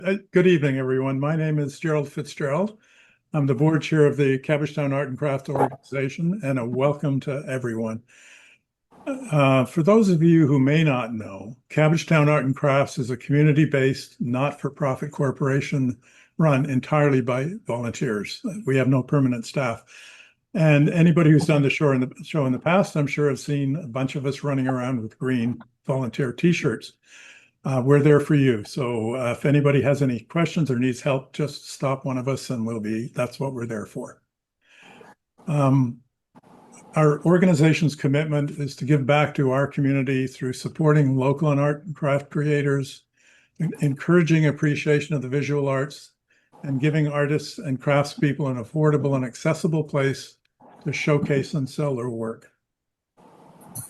Good evening, everyone. My name is Gerald Fitzgerald. I'm the board chair of the Cabbagetown Art and Craft organization, and a welcome to everyone. For those of you who may not know, Cabbagetown Art and Crafts is a community-based, not-for-profit corporation run entirely by volunteers. We have no permanent staff. And anybody who's done the show in the past, I'm sure, has seen a bunch of us running around with green volunteer T-shirts. We're there for you. So if anybody has any questions or needs help, just stop one of us and that's what we're there for. Our organization's commitment is to give back to our community through supporting local and art and craft creators, encouraging appreciation of the visual arts, and giving artists and craftspeople an affordable and accessible place to showcase and sell their work.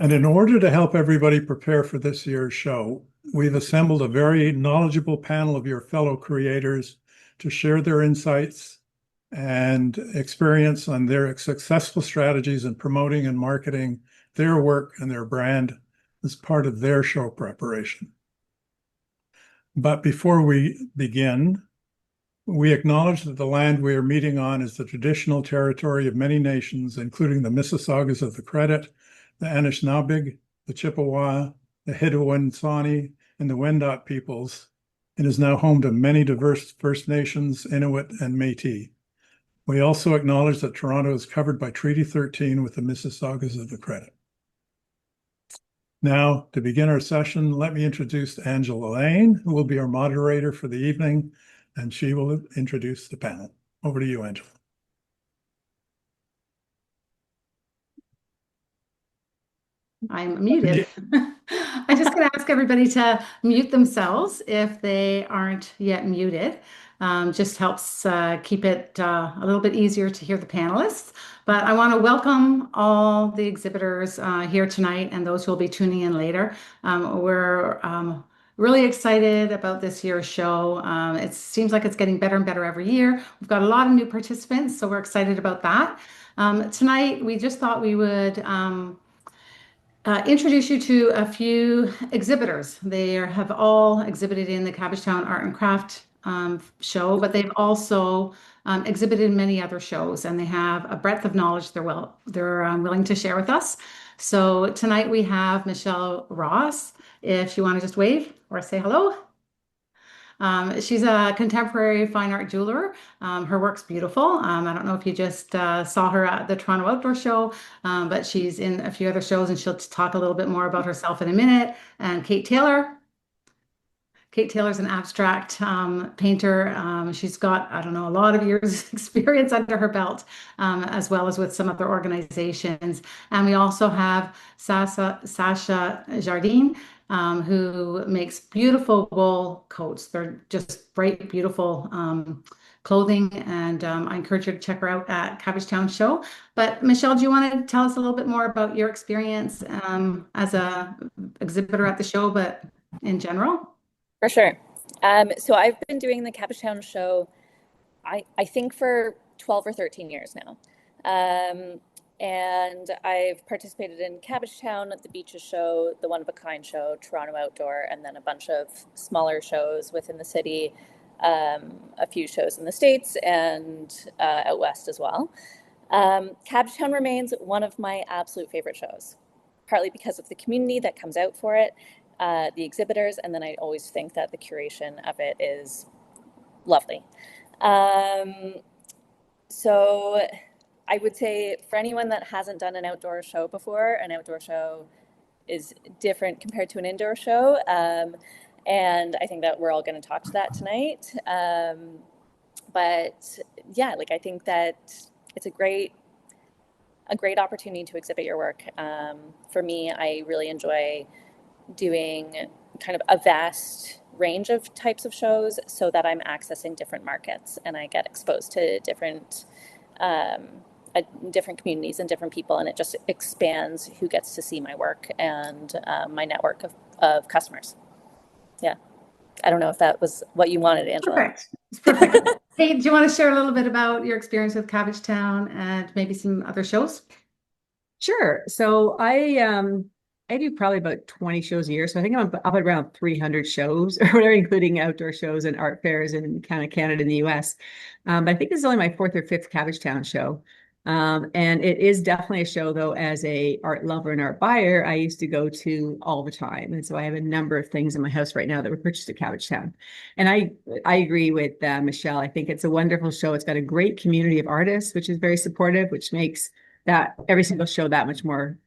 And in order to help everybody prepare for this year's show, we've assembled a very knowledgeable panel of your fellow creators to share their insights and experience on their successful strategies in promoting and marketing their work and their brand as part of their show preparation. But before we begin, we acknowledge that the land we are meeting on is the traditional territory of many nations, including the Mississaugas of the Credit, the Anishinaabeg, the Chippewa, the Hidawansani, and the Wendat peoples, and is now home to many diverse First Nations, Inuit, and Métis. We also acknowledge that Toronto is covered by Treaty 13 with the Mississaugas of the Credit. Now, to begin our session, let me introduce Angela Lane, who will be our moderator for the evening, and she will introduce the panel. Over to you, Angela. I'm muted. I'm just going to ask everybody to mute themselves if they aren't yet muted. Just helps keep it a little bit easier to hear the panelists. But I want to welcome all the exhibitors here tonight and those who will be tuning in later. We're really excited about this year's show. It seems like it's getting better and better every year. We've got a lot of new participants, so we're excited about that. Tonight, we just thought we would introduce you to a few exhibitors. They have all exhibited in the Cabbagetown Art and Craft show, but they've also exhibited in many other shows, and they have a breadth of knowledge they're willing to share with us. So tonight we have Michelle Ross. If you want to just wave or say hello. She's a contemporary fine art jeweler. Her work's beautiful. I don't know if you just saw her at the Toronto Outdoor Show, but she's in a few other shows, and she'll talk a little bit more about herself in a minute. And Kate Taylor. Kate Taylor's an abstract painter. She's got, I don't know, a lot of years experience under her belt, as well as with some other organizations. And we also have Sasha Jardine, who makes beautiful wool coats. They're just bright, beautiful clothing, and I encourage you to check her out at Cabbagetown Show. But Michelle, do you want to tell us a little bit more about your experience as a exhibitor at the show, but in general? For sure. So I've been doing the Cabbagetown Show, I think for 12 or 13 years now. And I've participated in Cabbagetown, the Beaches Show, the One of a Kind Show, Toronto Outdoor, and then a bunch of smaller shows within the city, a few shows in the States and out west as well. Cabbagetown remains one of my absolute favorite shows, partly because of the community that comes out for it, the exhibitors, and then I always think that the curation of it is lovely. So I would say for anyone that hasn't done an outdoor show before, an outdoor show is different compared to an indoor show. And I think that we're all going to talk to that tonight. But yeah, like I think that it's a great opportunity to exhibit your work. For me, I really enjoy doing kind of a vast range of types of shows so that I'm accessing different markets and I get exposed to different communities and different people, and it just expands who gets to see my work and my network of customers. Yeah. I don't know if that was what you wanted, Angela. Perfect. It's perfect. Hey, do you want to share a little bit about your experience with Cabbagetown and maybe some other shows? Sure. So I I do probably about 20 shows a year. So I think I'm up at around 300 shows or whatever, including outdoor shows and art fairs in kind of Canada and the US. But I think this is only my fourth or fifth Cabbagetown show. And it is definitely a show, though, as a art lover and art buyer, I used to go to all the time. And so I have a number of things in my house right now that were purchased at Cabbagetown. And I agree with Michelle. I think it's a wonderful show. It's got a great community of artists, which is very supportive, which makes that every single show that much more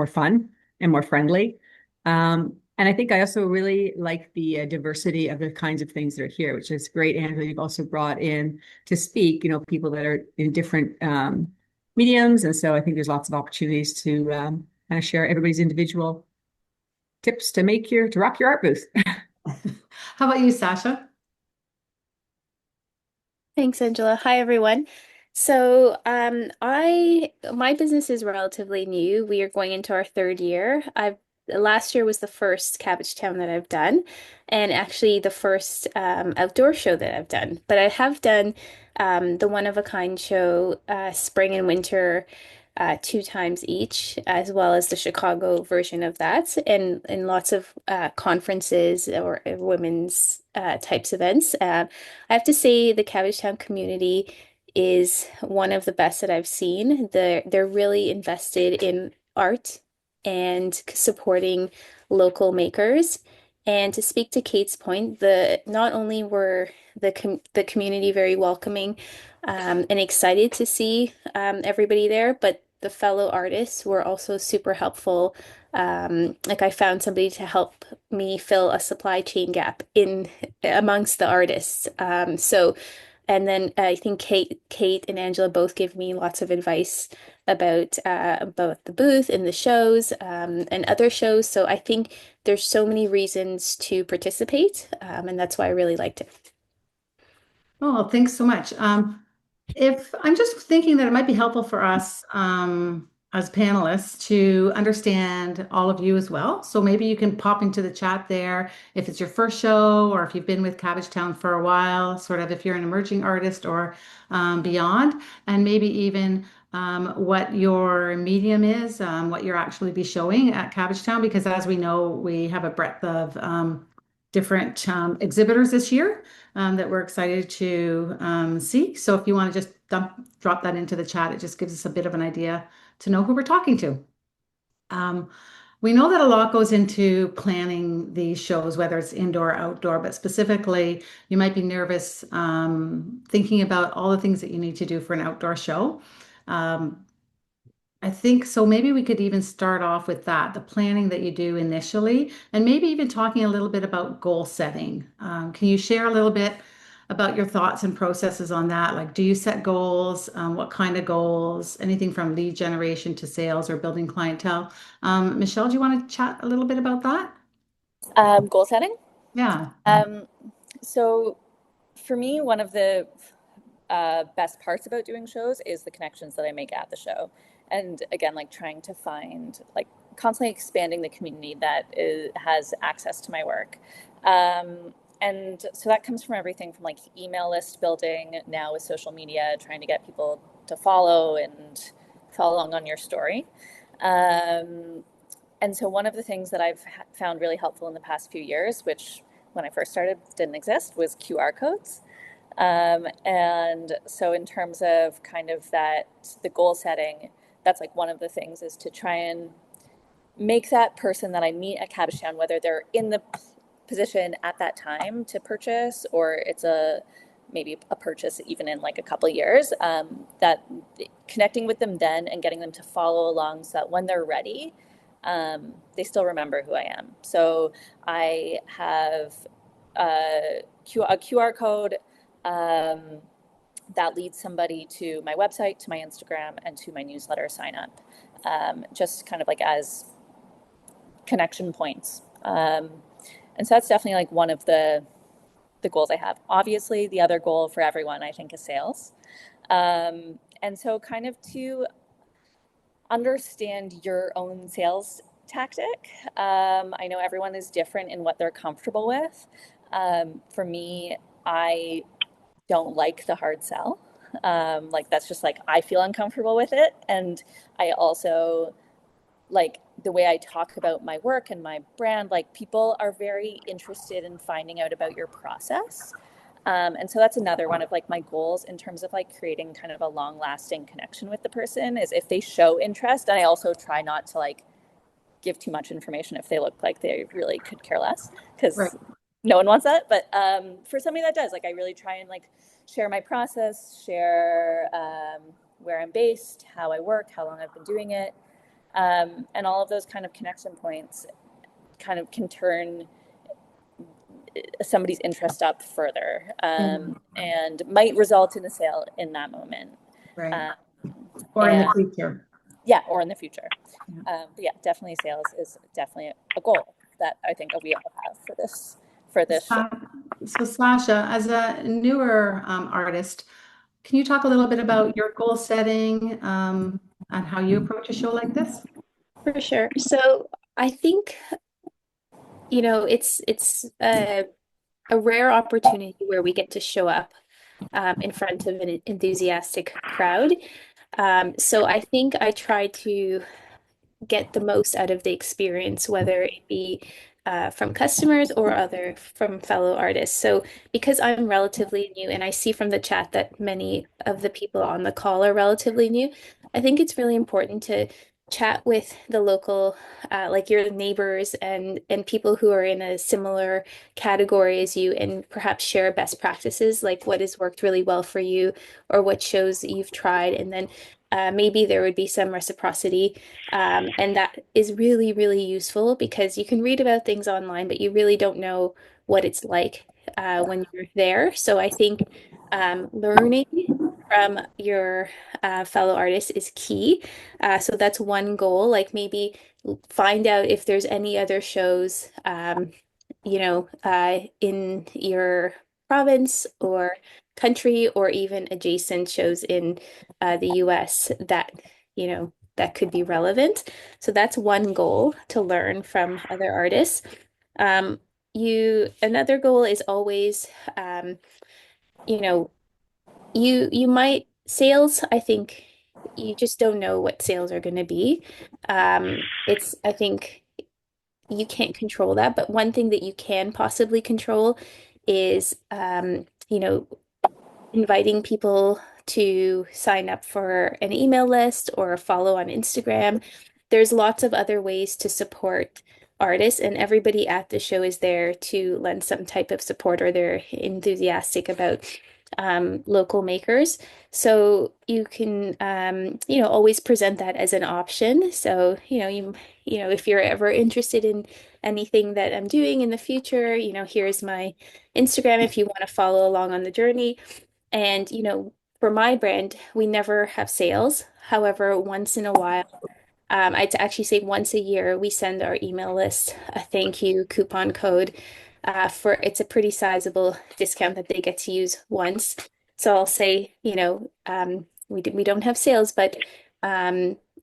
fun and more friendly. And I think I also really like the diversity of the kinds of things that are here, which is great. Angela, you've also brought in to speak, people that are in different mediums. And so I think there's lots of opportunities to kind of share everybody's individual tips to rock your art booth. How about you, Sasha? Thanks, Angela. Hi, everyone. So, my business is relatively new. We are going into our third year. Last year was the first Cabbagetown that I've done, and actually the first outdoor show that I've done. But I have done the one of a kind show, spring and winter, 2 times each, as well as the Chicago version of that, and lots of conferences or women's types events. I have to say the Cabbagetown community is one of the best that I've seen. They're really invested in art and supporting local makers. And to speak to Kate's point, the not only were the community very welcoming and excited to see everybody there, but the fellow artists were also super helpful. Like I found somebody to help me fill a supply chain gap in amongst the artists. And then I think Kate and Angela both give me lots of advice about the booth and the shows and other shows. So I think there's so many reasons to participate, and that's why I really liked it. Oh, thanks so much. If I'm just thinking that it might be helpful for us as panelists to understand all of you as well. So maybe you can pop into the chat there if it's your first show or if you've been with Cabbagetown for a while, sort of if you're an emerging artist or beyond, and maybe even what your medium is, what you're actually be showing at Cabbagetown, because as we know, we have a breadth of different exhibitors this year that we're excited to see. So if you want to just drop that into the chat, it just gives us a bit of an idea to know who we're talking to. We know that a lot goes into planning these shows, whether it's indoor or outdoor, but specifically, you might be nervous thinking about all the things that you need to do for an outdoor show. I think so. Maybe we could even start off with that, the planning that you do initially, and maybe even talking a little bit about goal setting. Can you share a little bit about your thoughts and processes on that? Like, do you set goals? What kind of goals? Anything from lead generation to sales or building clientele? Michelle, do you want to chat a little bit about that? Goal setting. Yeah. So for me, one of the best parts about doing shows is the connections that I make at the show. And again, like trying to find, like constantly expanding the community that has access to my work. And so that comes from everything from like email list building, now with social media, trying to get people to follow and follow along on your story. And so one of the things that I've found really helpful in the past few years, which when I first started didn't exist, was QR codes. And so in terms of kind of the goal setting, that's like one of the things is to try and make that person that I meet at Cabbagetown, whether they're in the position at that time to purchase or it's maybe a purchase even in like a couple of years, that connecting with them then and getting them to follow along so that when they're ready, they still remember who I am. So I have a QR code that leads somebody to my website, to my Instagram, and to my newsletter sign up, just kind of like as connection points. And so that's definitely like one of the goals I have. Obviously, the other goal for everyone, I think, is sales. And so kind of to understand your own sales tactic. I know everyone is different in what they're comfortable with. For me, I don't like the hard sell. Like that's just like I feel uncomfortable with it. And I also like the way I talk about my work and my brand, like people are very interested in finding out about your process. And so that's another one of like my goals in terms of like creating kind of a long lasting connection with the person is if they show interest. And I also try not to like give too much information if they look like they really could care less, because no one wants that. But for somebody that does, like I really try and like share my process, share where I'm based, how I work, how long I've been doing it. And all of those kind of connection points kind of can turn somebody's interest up further, and might result in a sale in that moment. Right. Or in the future. Yeah, or in the future. But yeah, definitely sales is definitely a goal that I think we all have for this show. So Sasha, as a newer artist, can you talk a little bit about your goal setting and how you approach a show like this? For sure. So I think, it's a rare opportunity where we get to show up in front of an enthusiastic crowd. So I think I try to get the most out of the experience, whether it be from customers or other from fellow artists. So because I'm relatively new, and I see from the chat that many of the people on the call are relatively new, I think it's really important to chat with the local, like your neighbors and people who are in a similar category as you, and perhaps share best practices, like what has worked really well for you or what shows that you've tried, and then maybe there would be some reciprocity. And that is really, really useful because you can read about things online, but you really don't know what it's like when you're there. So I think learning from your fellow artists is key. So that's one goal, like maybe find out if there's any other shows, in your province or country, or even adjacent shows in the US that could be relevant. So that's one goal, to learn from other artists. Another goal is always, you know, you might sales, I think you just don't know what sales are going to be. I think you can't control that, but one thing that you can possibly control is, inviting people to sign up for an email list or follow on Instagram. There's lots of other ways to support artists, and everybody at the show is there to lend some type of support, or they're enthusiastic about local makers. So you can, always present that as an option. So, if you're ever interested in anything that I'm doing in the future, here's my Instagram if you want to follow along on the journey. And, for my brand, we never have sales. However, once in a while, I'd actually say once a year, we send our email list a thank you coupon code it's a pretty sizable discount that they get to use once. So I'll say, we don't have sales, but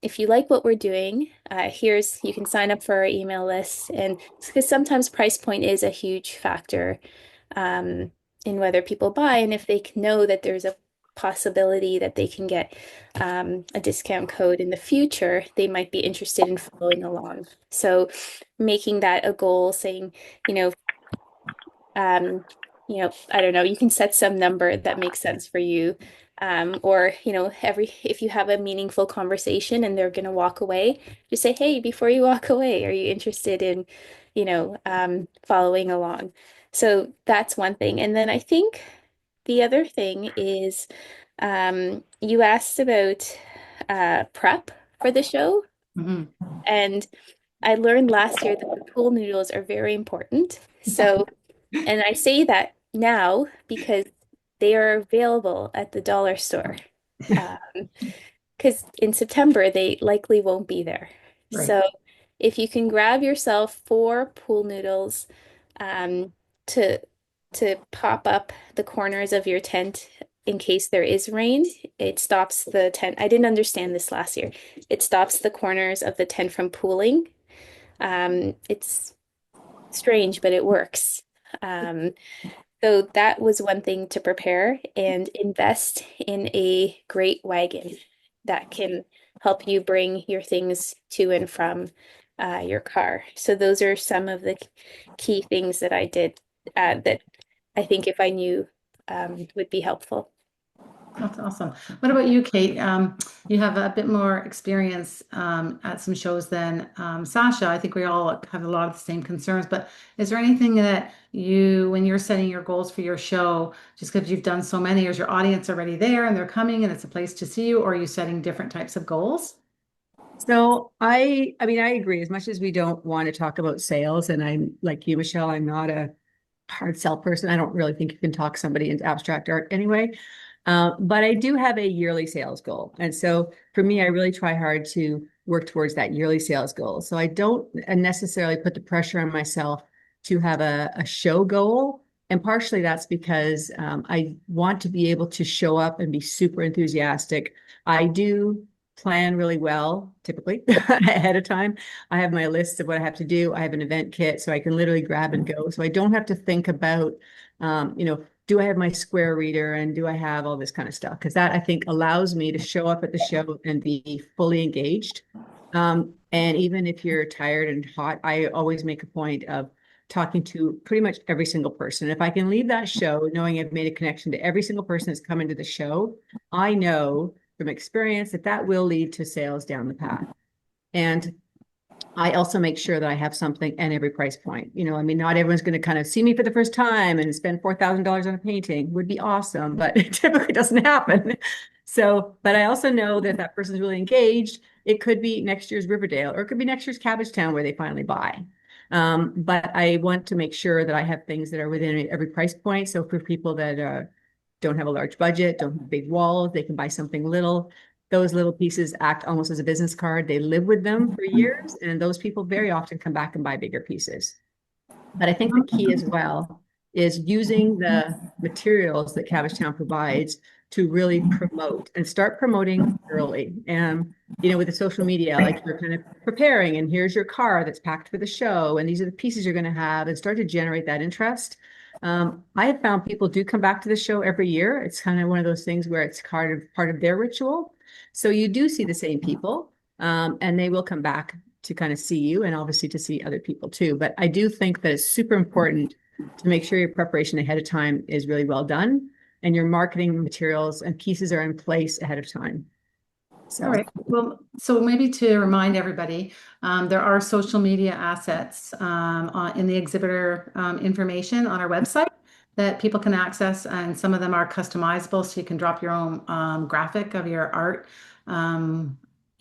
if you like what we're doing, you can sign up for our email list. And because sometimes price point is a huge factor in whether people buy, and if they know that there's a possibility that they can get a discount code in the future, they might be interested in following along. So making that a goal, saying, I don't know, you can set some number that makes sense for you. Or, if you have a meaningful conversation and they're going to walk away, just say, hey, before you walk away, are you interested in, following along? So that's one thing. And then I think the other thing is, you asked about prep for the show. And I learned last year that the pool noodles are very important. So, and I say that now because they are available at the dollar store. Because in September, they likely won't be there. Right. So if you can grab yourself 4 pool noodles to pop up the corners of your tent in case there is rain, it stops the tent. I didn't understand this last year. It stops the corners of the tent from pooling. It's strange, but it works. So that was one thing to prepare, and invest in a great wagon that can help you bring your things to and from your car. So those are some of the key things that I did that I think if I knew would be helpful. That's awesome. What about you, Kate? You have a bit more experience at some shows than Sasha. I think we all have a lot of the same concerns, but is there anything that you, when you're setting your goals for your show, just because you've done so many, is your audience already there and they're coming and it's a place to see you, or are you setting different types of goals? So I mean, I agree. As much as we don't want to talk about sales, and I'm like you, Michelle, I'm not a hard sell person. I don't really think you can talk somebody into abstract art anyway. But I do have a yearly sales goal. And so for me, I really try hard to work towards that yearly sales goal. So I don't necessarily put the pressure on myself to have a show goal. And partially that's because I want to be able to show up and be super enthusiastic. I do plan really well, typically ahead of time. I have my list of what I have to do. I have an event kit, so I can literally grab and go. So I don't have to think about, do I have my square reader and do I have all this kind of stuff? Because that I think allows me to show up at the show and be fully engaged. And even if you're tired and hot, I always make a point of talking to pretty much every single person. If I can leave that show knowing I've made a connection to every single person that's come into the show, I know from experience that that will lead to sales down the path. And I also make sure that I have something at every price point. I mean, not everyone's going to kind of see me for the first time and spend $4,000 on a painting. Would be awesome, but it typically doesn't happen. So, but I also know that that person's really engaged. It could be next year's Riverdale, or it could be next year's Cabbagetown where they finally buy. But I want to make sure that I have things that are within every price point. So for people that don't have a large budget, don't have big walls, they can buy something little. Those little pieces act almost as a business card. They live with them for years, and those people very often come back and buy bigger pieces. But I think the key as well is using the materials that Cabbagetown provides to really promote and start promoting early. And, with the social media, like you're kind of preparing, and here's your car that's packed for the show, and these are the pieces you're going to have, and start to generate that interest. I have found people do come back to the show every year. It's kind of one of those things where it's part of their ritual. So you do see the same people, and they will come back to kind of see you and obviously to see other people too. But I do think that it's super important to make sure your preparation ahead of time is really well done and your marketing materials and pieces are in place ahead of time. So. All right. Well, so maybe to remind everybody, there are social media assets in the exhibitor information on our website that people can access, and some of them are customizable, so you can drop your own graphic of your art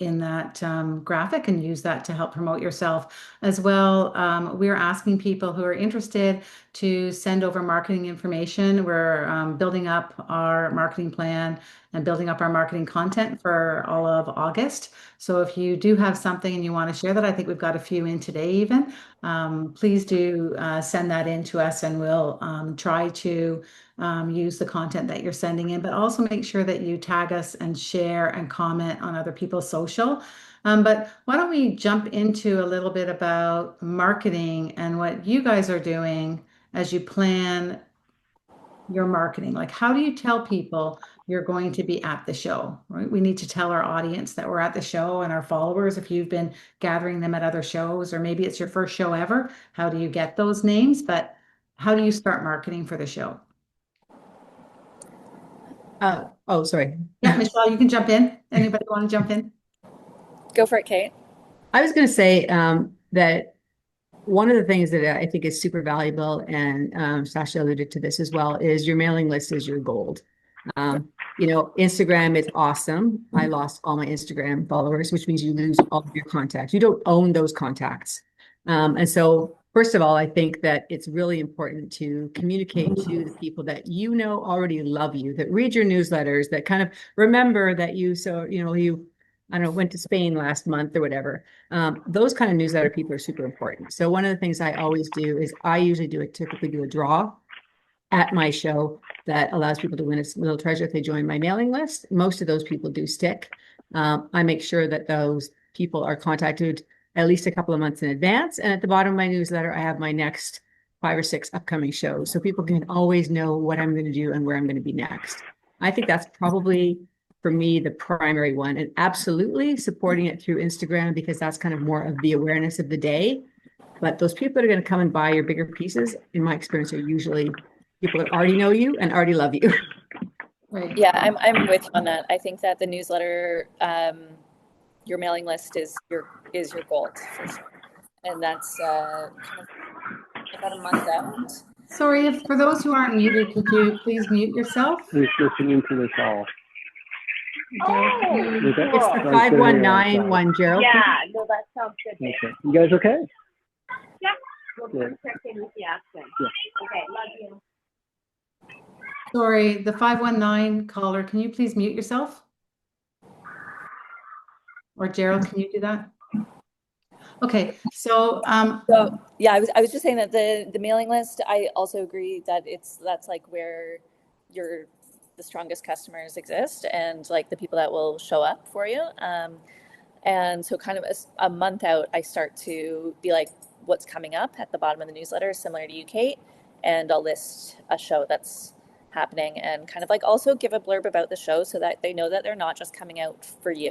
in that graphic and use that to help promote yourself as well. We're asking people who are interested to send over marketing information. We're building up our marketing plan and building up our marketing content for all of August. So if you do have something and you want to share that, I think we've got a few in today even, please do send that in to us, and we'll try to use the content that you're sending in, but also make sure that you tag us and share and comment on other people's social. But why don't we jump into a little bit about marketing and what you guys are doing as you plan your marketing? Like, how do you tell people you're going to be at the show, right? We need to tell our audience that we're at the show, and our followers, if you've been gathering them at other shows, or maybe it's your first show ever, how do you get those names? But how do you start marketing for the show? Sorry. Yeah, Michelle, you can jump in. Anybody want to jump in? Go for it, Kate. I was going to say that one of the things that I think is super valuable, and Sasha alluded to this as well, is your mailing list is your gold. Instagram is awesome. I lost all my Instagram followers, which means you lose all of your contacts. You don't own those contacts. And so, first of all, I think that it's really important to communicate to the people that already love you, that read your newsletters, that kind of remember that I don't know, went to Spain last month or whatever. Those kind of newsletter people are super important. So one of the things I always do is typically do a draw at my show that allows people to win a little treasure if they join my mailing list. Most of those people do stick. I make sure that those people are contacted at least a couple of months in advance. And at the bottom of my newsletter, I have my next 5 or 6 upcoming shows. So people can always know what I'm going to do and where I'm going to be next. I think that's probably for me, the primary one, and absolutely supporting it through Instagram because that's kind of more of the awareness of the day. But those people that are going to come and buy your bigger pieces, in my experience, are usually people that already know you and already love you. Right. Yeah, I'm with you on that. I think that the newsletter, your mailing list is your gold for sure, and that's kind of about a month out. Sorry, if for those who aren't muted, could you please mute yourself? Who's listening to this all? Gerald, could you- Okay. It's the 5191, Gerald. Yeah, no, that sounds good. Okay. You guys okay? Yeah, we'll Good. check in with you after. Yeah. Okay, love you. Sorry, the 519 caller, can you please mute yourself? Or Gerald, can you do that? Okay, so So yeah, I was just saying that the mailing list, I also agree that that's like where the strongest customers exist and like the people that will show up for you. And so kind of a month out, I start to be like, what's coming up at the bottom of the newsletter, similar to you, Kate, and I'll list a show that's happening and kind of like also give a blurb about the show so that they know that they're not just coming out for you,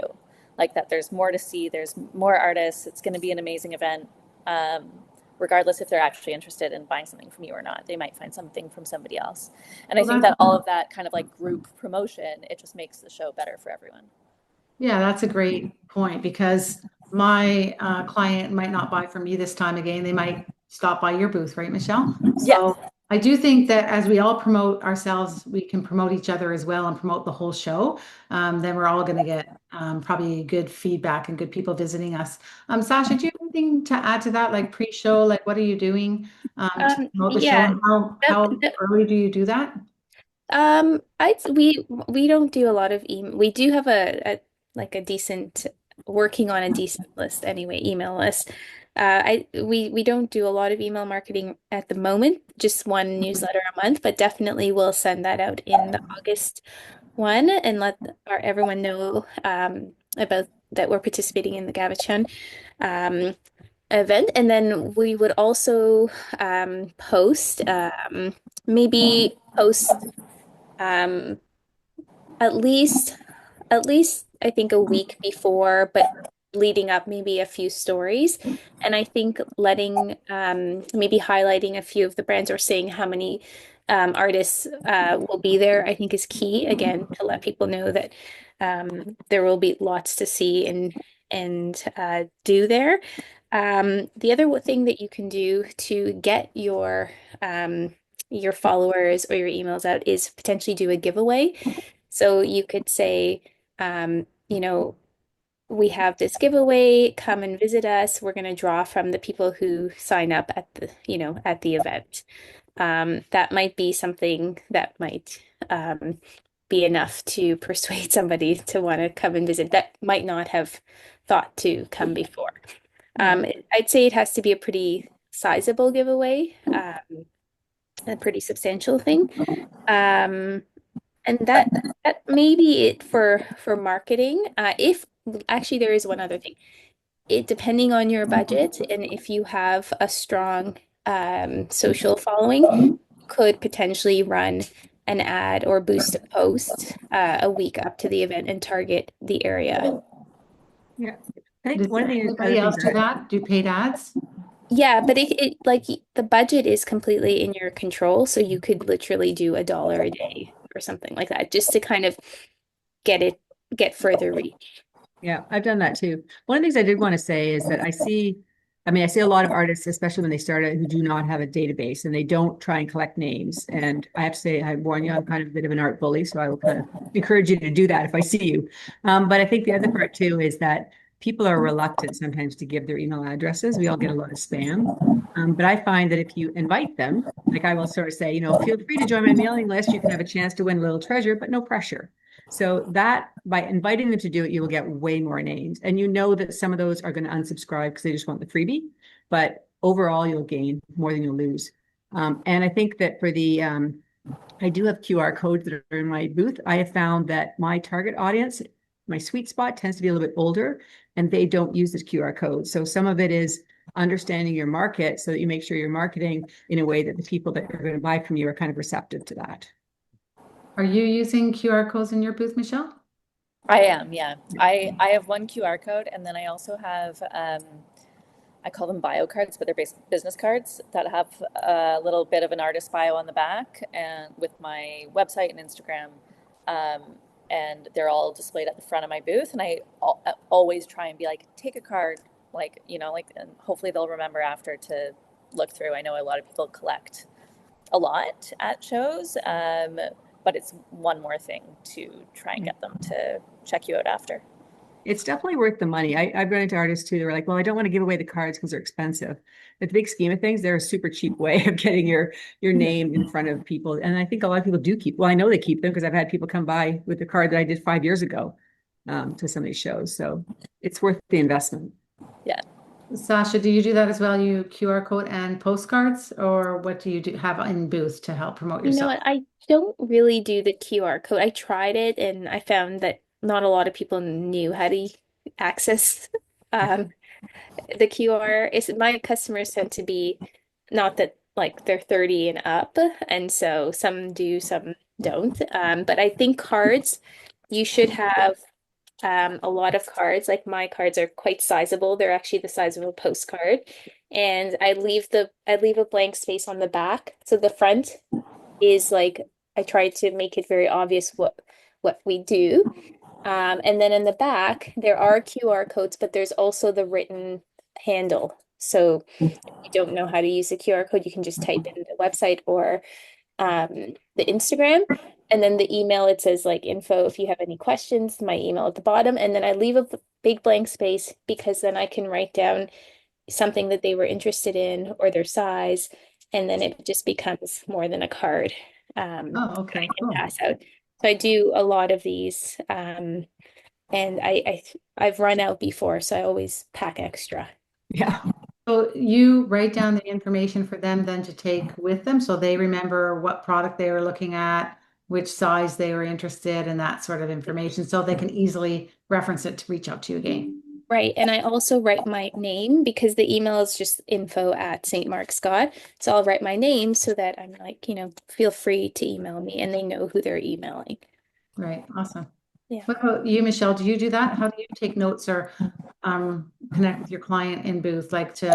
like that there's more to see, there's more artists, it's going to be an amazing event. Regardless if they're actually interested in buying something from you or not, they might find something from somebody else. And I think that all of that kind of like group promotion, it just makes the show better for everyone. yeah, that's a great point because my client might not buy from me this time again. They might stop by your booth, right, Michelle? So I do think that as we all promote ourselves, we can promote each other as well and promote the whole show. Then we're all going to get probably good feedback and good people visiting us. Sasha, do you have anything to add to that, like pre-show? Like, what are you doing to promote the show? Yeah, And how early do you do that? we don't do a lot of email. We do have a decent working on a decent list anyway, email list. We don't do a lot of email marketing at the moment, just one newsletter a month, but definitely we'll send that out in the August one and let everyone know about that we're participating in the Cabbagetown event. And then we would also maybe post at least I think a week before, but leading up maybe a few stories. And I think letting maybe highlighting a few of the brands or saying how many artists will be there, I think is key again to let people know that there will be lots to see and do there. The other thing that you can do to get your followers or your emails out is potentially do a giveaway. So you could say, we have this giveaway, come and visit us. We're going to draw from the people who sign up at the event. That might be something that might be enough to persuade somebody to want to come and visit that might not have thought to come before. I'd say it has to be a pretty sizable giveaway, a pretty substantial thing. And that may be it for marketing. If actually there is one other thing. Depending on your budget and if you have a strong social following, could potentially run an ad or boost a post a week up to the event and target the area. Yeah. I think Does one of the anybody else do that? Do paid ads? Yeah, but it like the budget is completely in your control, so you could literally do $1 a day or something like that, just to kind of get further reach. Yeah, I've done that too. One of the things I did want to say is that I see a lot of artists, especially when they start out, who do not have a database and they don't try and collect names. And I have to say, I warn you, I'm kind of a bit of an art bully, so I will kind of encourage you to do that if I see you. But I think the other part too is that people are reluctant sometimes to give their email addresses. We all get a lot of spam. But I find that if you invite them, like I will sort of say, feel free to join my mailing list. You can have a chance to win a little treasure, but no pressure. So that by inviting them to do it, you will get way more names. And that some of those are going to unsubscribe because they just want the freebie. But overall, you'll gain more than you'll lose. And I think that for I do have QR codes that are in my booth. I have found that my target audience, my sweet spot tends to be a little bit older and they don't use this QR code. So some of it is understanding your market so that you make sure you're marketing in a way that the people that are going to buy from you are kind of receptive to that. Are you using QR codes in your booth, Michelle? I am, yeah. I have one QR code, and then I also have I call them bio cards, but they're business cards that have a little bit of an artist bio on the back, and with my website and Instagram, um, and they're all displayed at the front of my booth. And always try and be like, take a card, like like, and hopefully they'll remember after to look through. I know a lot of people collect a lot at shows, but it's one more thing to try and get them to check you out after. It's definitely worth the money. I've run into artists too. They're like, well, I don't want to give away the cards because they're expensive. At the big scheme of things, they're a super cheap way of getting your name in front of people. And I think a lot of people do keep, well, I know they keep them because I've had people come by with the card that I did 5 years ago to some of these shows. So it's worth the investment. Yeah. Sasha, do you do that as well? You QR code and postcards, or what do you have in booth to help promote You know yourself? what? I don't really do the QR code. I tried it and I found that not a lot of people knew how to access um, the QR. Is my customers tend to be not that like they're 30 and up, and so some do, some don't. But I think cards, you should have a lot of cards. Like my cards are quite sizable. They're actually the size of a postcard. And I leave a blank space on the back. So the front is like I try to make it very obvious what we do. And then in the back, there are QR codes, but there's also the written handle. So if you don't know how to use the QR code, you can just type in the website or the Instagram. And then the email, it says like info if you have any questions, my email at the bottom. And then I leave a big blank space because then I can write down something that they were interested in or their size. And then it just becomes more than a card Oh, that okay, I can cool. pass out. So I do a lot of these. And I've run out before, so I always pack extra. Yeah. So you write down the information for them then to take with them so they remember what product they were looking at, which size they were interested in, that sort of information, so they can easily reference it to reach out to you again. Right. And I also write my name because the email is just info at St. Mark Scott. So I'll write my name so that I'm like, feel free to email me and they know who they're emailing. Right, awesome. Yeah. What about you, Michelle? Do you do that? How do you take notes or connect with your client in booth, like maybe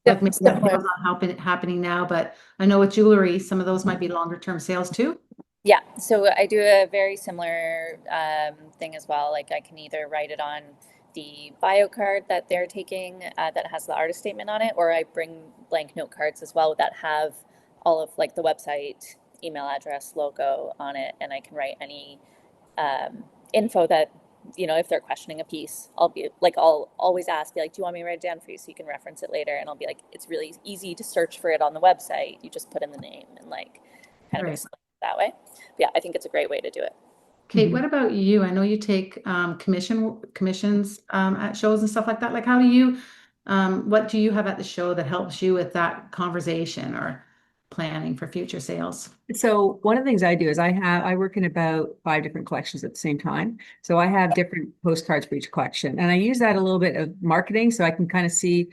that Similar. is not happening now, but I know with jewelry, some of those might be longer term sales too. Yeah, so I do a very similar thing as well. Like I can either write it on the bio card that they're taking that has the artist statement on it, or I bring blank note cards as well that have all of like the website, email address, logo on it, and I can write any info that if they're questioning a piece, I'll always ask, be like, do you want me to write it down for you so you can reference it later? And I'll be like, it's really easy to search for it on the website. You just put in the name and like kind of Right. explain it that way. But yeah, I think it's a great way to do it. Kate, what about you? I know you take commissions at shows and stuff like that. Like, what do you have at the show that helps you with that conversation or planning for future sales? So one of the things I do is I work in about 5 different collections at the same time. So I have different postcards for each collection. And I use that a little bit of marketing so I can kind of see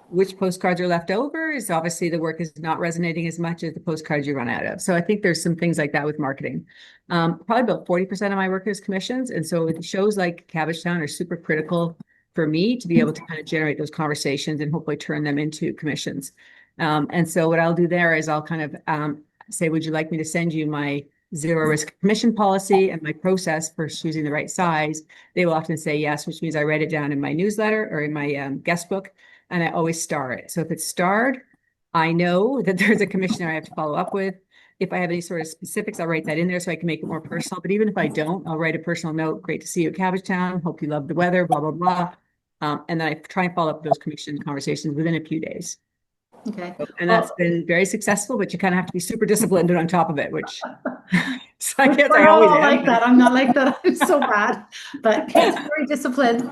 which postcards are left over. Is obviously the work is not resonating as much as the postcards you run out of. So I think there's some things like that with marketing. Probably about 40% of my work is commissions. And so shows like Cabbagetown are super critical for me to be able to kind of generate those conversations and hopefully turn them into commissions. And so what I'll do there is I'll kind of say, would you like me to send you my zero risk commission policy and my process for choosing the right size? They will often say yes, which means I write it down in my newsletter or in my guest book, and I always star it. So if it's starred, I know that there's a commissioner I have to follow up with. If I have any sort of specifics, I'll write that in there so I can make it more personal. But even if I don't, I'll write a personal note. Great to see you at Cabbagetown. Hope you love the weather, blah, blah, blah. And then I try and follow up those commission conversations within a few days. Okay. And that's been very successful, but you kind of have to be super disciplined and on top of it, which so I guess I We're always all am. like that. I'm not like that. I'm so bad. But Kate's very disciplined.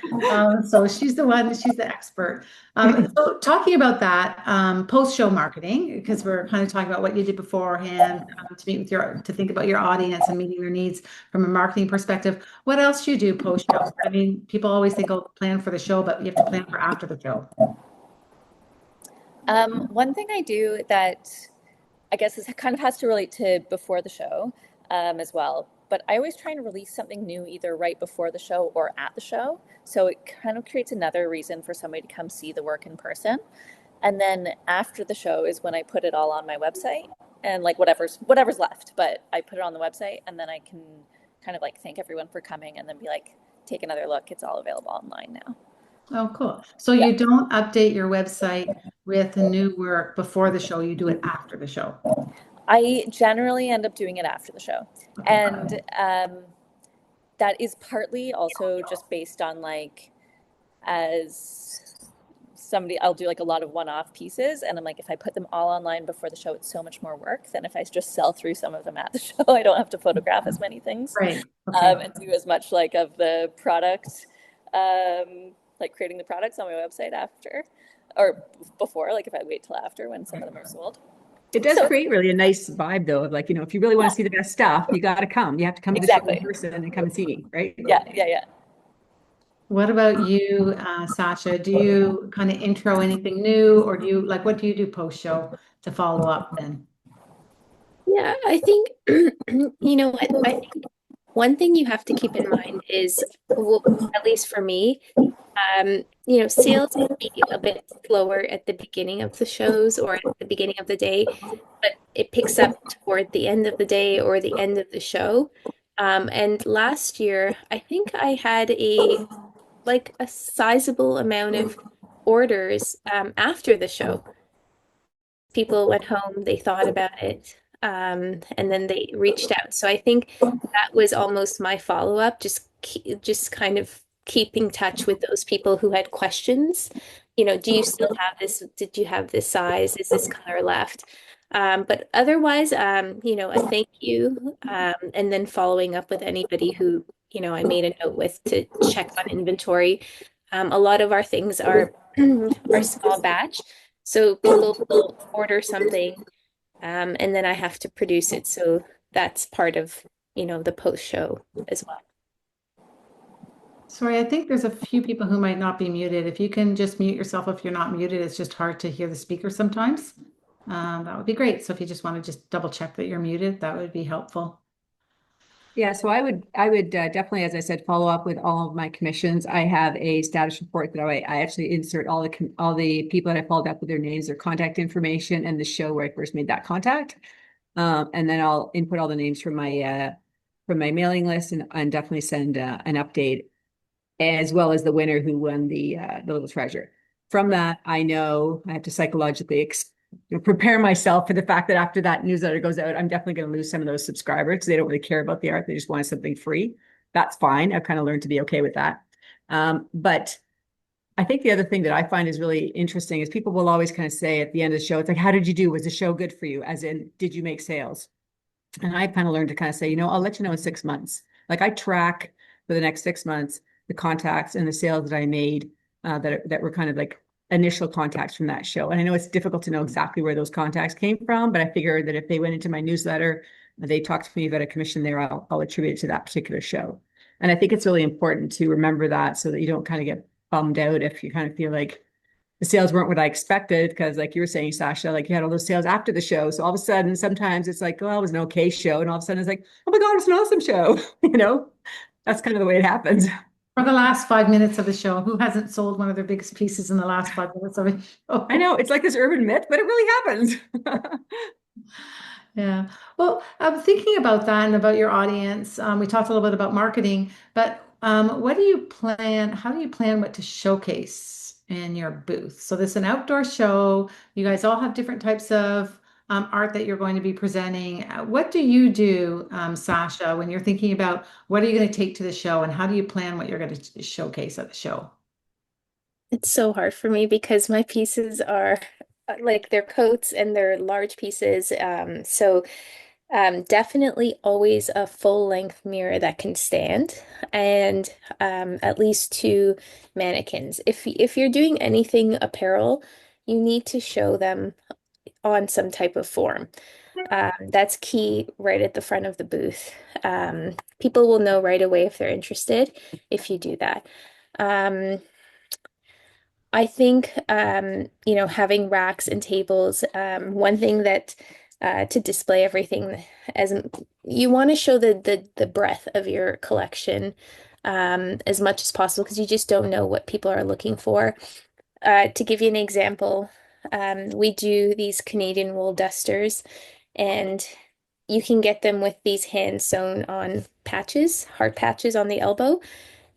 So she's the expert. So talking about that, post-show marketing, because we're kind of talking about what you did beforehand to think about your audience and meeting their needs from a marketing perspective. What else do you do post-show? I mean, people always think, oh, plan for the show, but you have to plan for after the show. One thing I do that I guess is kind of has to relate to before the show as well. But I always try and release something new either right before the show or at the show. So it kind of creates another reason for somebody to come see the work in person. And then after the show is when I put it all on my website and like whatever's left. But I put it on the website and then I can kind of like thank everyone for coming and then be like, take another look. It's all available online now. Oh, cool. So Yeah. you don't update your website with the new work before the show, you do it after the show. I generally end up doing it after the show. And that is partly also just based on like, as somebody, I'll do like a lot of one-off pieces. And I'm like, if I put them all online before the show, it's so much more work than if I just sell through some of them at the show. I don't have to photograph as many things. Right. Okay. And do as much like of the product, like creating the products on my website after or before, like if I wait till after when some of them are sold. It does So- create really a nice vibe though, of like, you know, if you really want to see the best stuff, you got to come. You have to come to the show Exactly. in person and come and see me, right? Yeah. What about you, Sasha? Do you kind of intro anything new, or do you like what do you do post-show to follow up then? Yeah, I think, you know what, I think one thing you have to keep in mind is, well, at least for me, you know, sales can be a bit slower at the beginning of the shows or at the beginning of the day, but it picks up toward the end of the day or the end of the show. And last year, I think I had a sizable amount of orders after the show. People went home, they thought about it, and then they reached out. So I think that was almost my follow-up, just kind of keeping touch with those people who had questions. You know, do you still have this? Did you have this size? Is this color left? But otherwise, you know, a thank you, and then following up with anybody who, you know, I made a note with to check on inventory. A lot of our things are are small batch. So people will order something, and then I have to produce it. So that's part of, you know, the post show as well. Sorry, I think there's a few people who might not be muted. If you can just mute yourself if you're not muted, it's just hard to hear the speaker sometimes. That would be great. So if you just want to just double check that you're muted, that would be helpful. Yeah, so I would definitely, as I said, follow up with all of my commissions. I have a status report that I actually insert all the people that I followed up with their names, their contact information, and the show where I first made that contact. And then I'll input all the names from my mailing list and definitely send an update, as well as the winner who won the little treasure. From that, I know I have to psychologically prepare myself for the fact that after that newsletter goes out, I'm definitely going to lose some of those subscribers because they don't really care about the art. They just want something free. That's fine. I've kind of learned to be okay with that. But I think the other thing that I find is really interesting is people will always kind of say at the end of the show, it's like, how did you do? Was the show good for you? As in, did you make sales? And I kind of learned to kind of say, you know, I'll let you know in 6 months. Like I track for the next 6 months, the contacts and the sales that I made that were kind of like initial contacts from that show. And I know it's difficult to know exactly where those contacts came from, but I figured that if they went into my newsletter, they talked to me about a commission there, I'll attribute it to that particular show. And I think it's really important to remember that so that you don't kind of get bummed out if you kind of feel like the sales weren't what I expected, because like you were saying, Sasha, like you had all those sales after the show. So all of a sudden, sometimes it's like, oh, it was an okay show. And all of a sudden it's like, oh my God, it's an awesome show. You know, that's kind of the way it happens. For the last 5 minutes of the show, who hasn't sold one of their biggest pieces in the last 5 minutes of a show? I know it's like this urban myth, but it really happens. Yeah. Well, I'm thinking about that and about your audience. We talked a little bit about marketing, but what do you plan? How do you plan what to showcase in your booth? So this is an outdoor show. You guys all have different types of art that you're going to be presenting. What do you do, Sasha, when you're thinking about what are you going to take to the show and how do you plan what you're going to showcase at the show? It's so hard for me because my pieces are like they're coats and they're large pieces. So definitely always a full length mirror that can stand and at least 2 mannequins. If you're doing anything apparel, you need to show them on some type of form. That's key right at the front of the booth. People will know right away if they're interested if you do that. I think, you know, having racks and tables, one thing that to display everything. As you want to show the breadth of your collection as much as possible, because you just don't know what people are looking for. To give you an example, we do these Canadian wool dusters, and you can get them with these hand sewn on patches, heart patches on the elbow.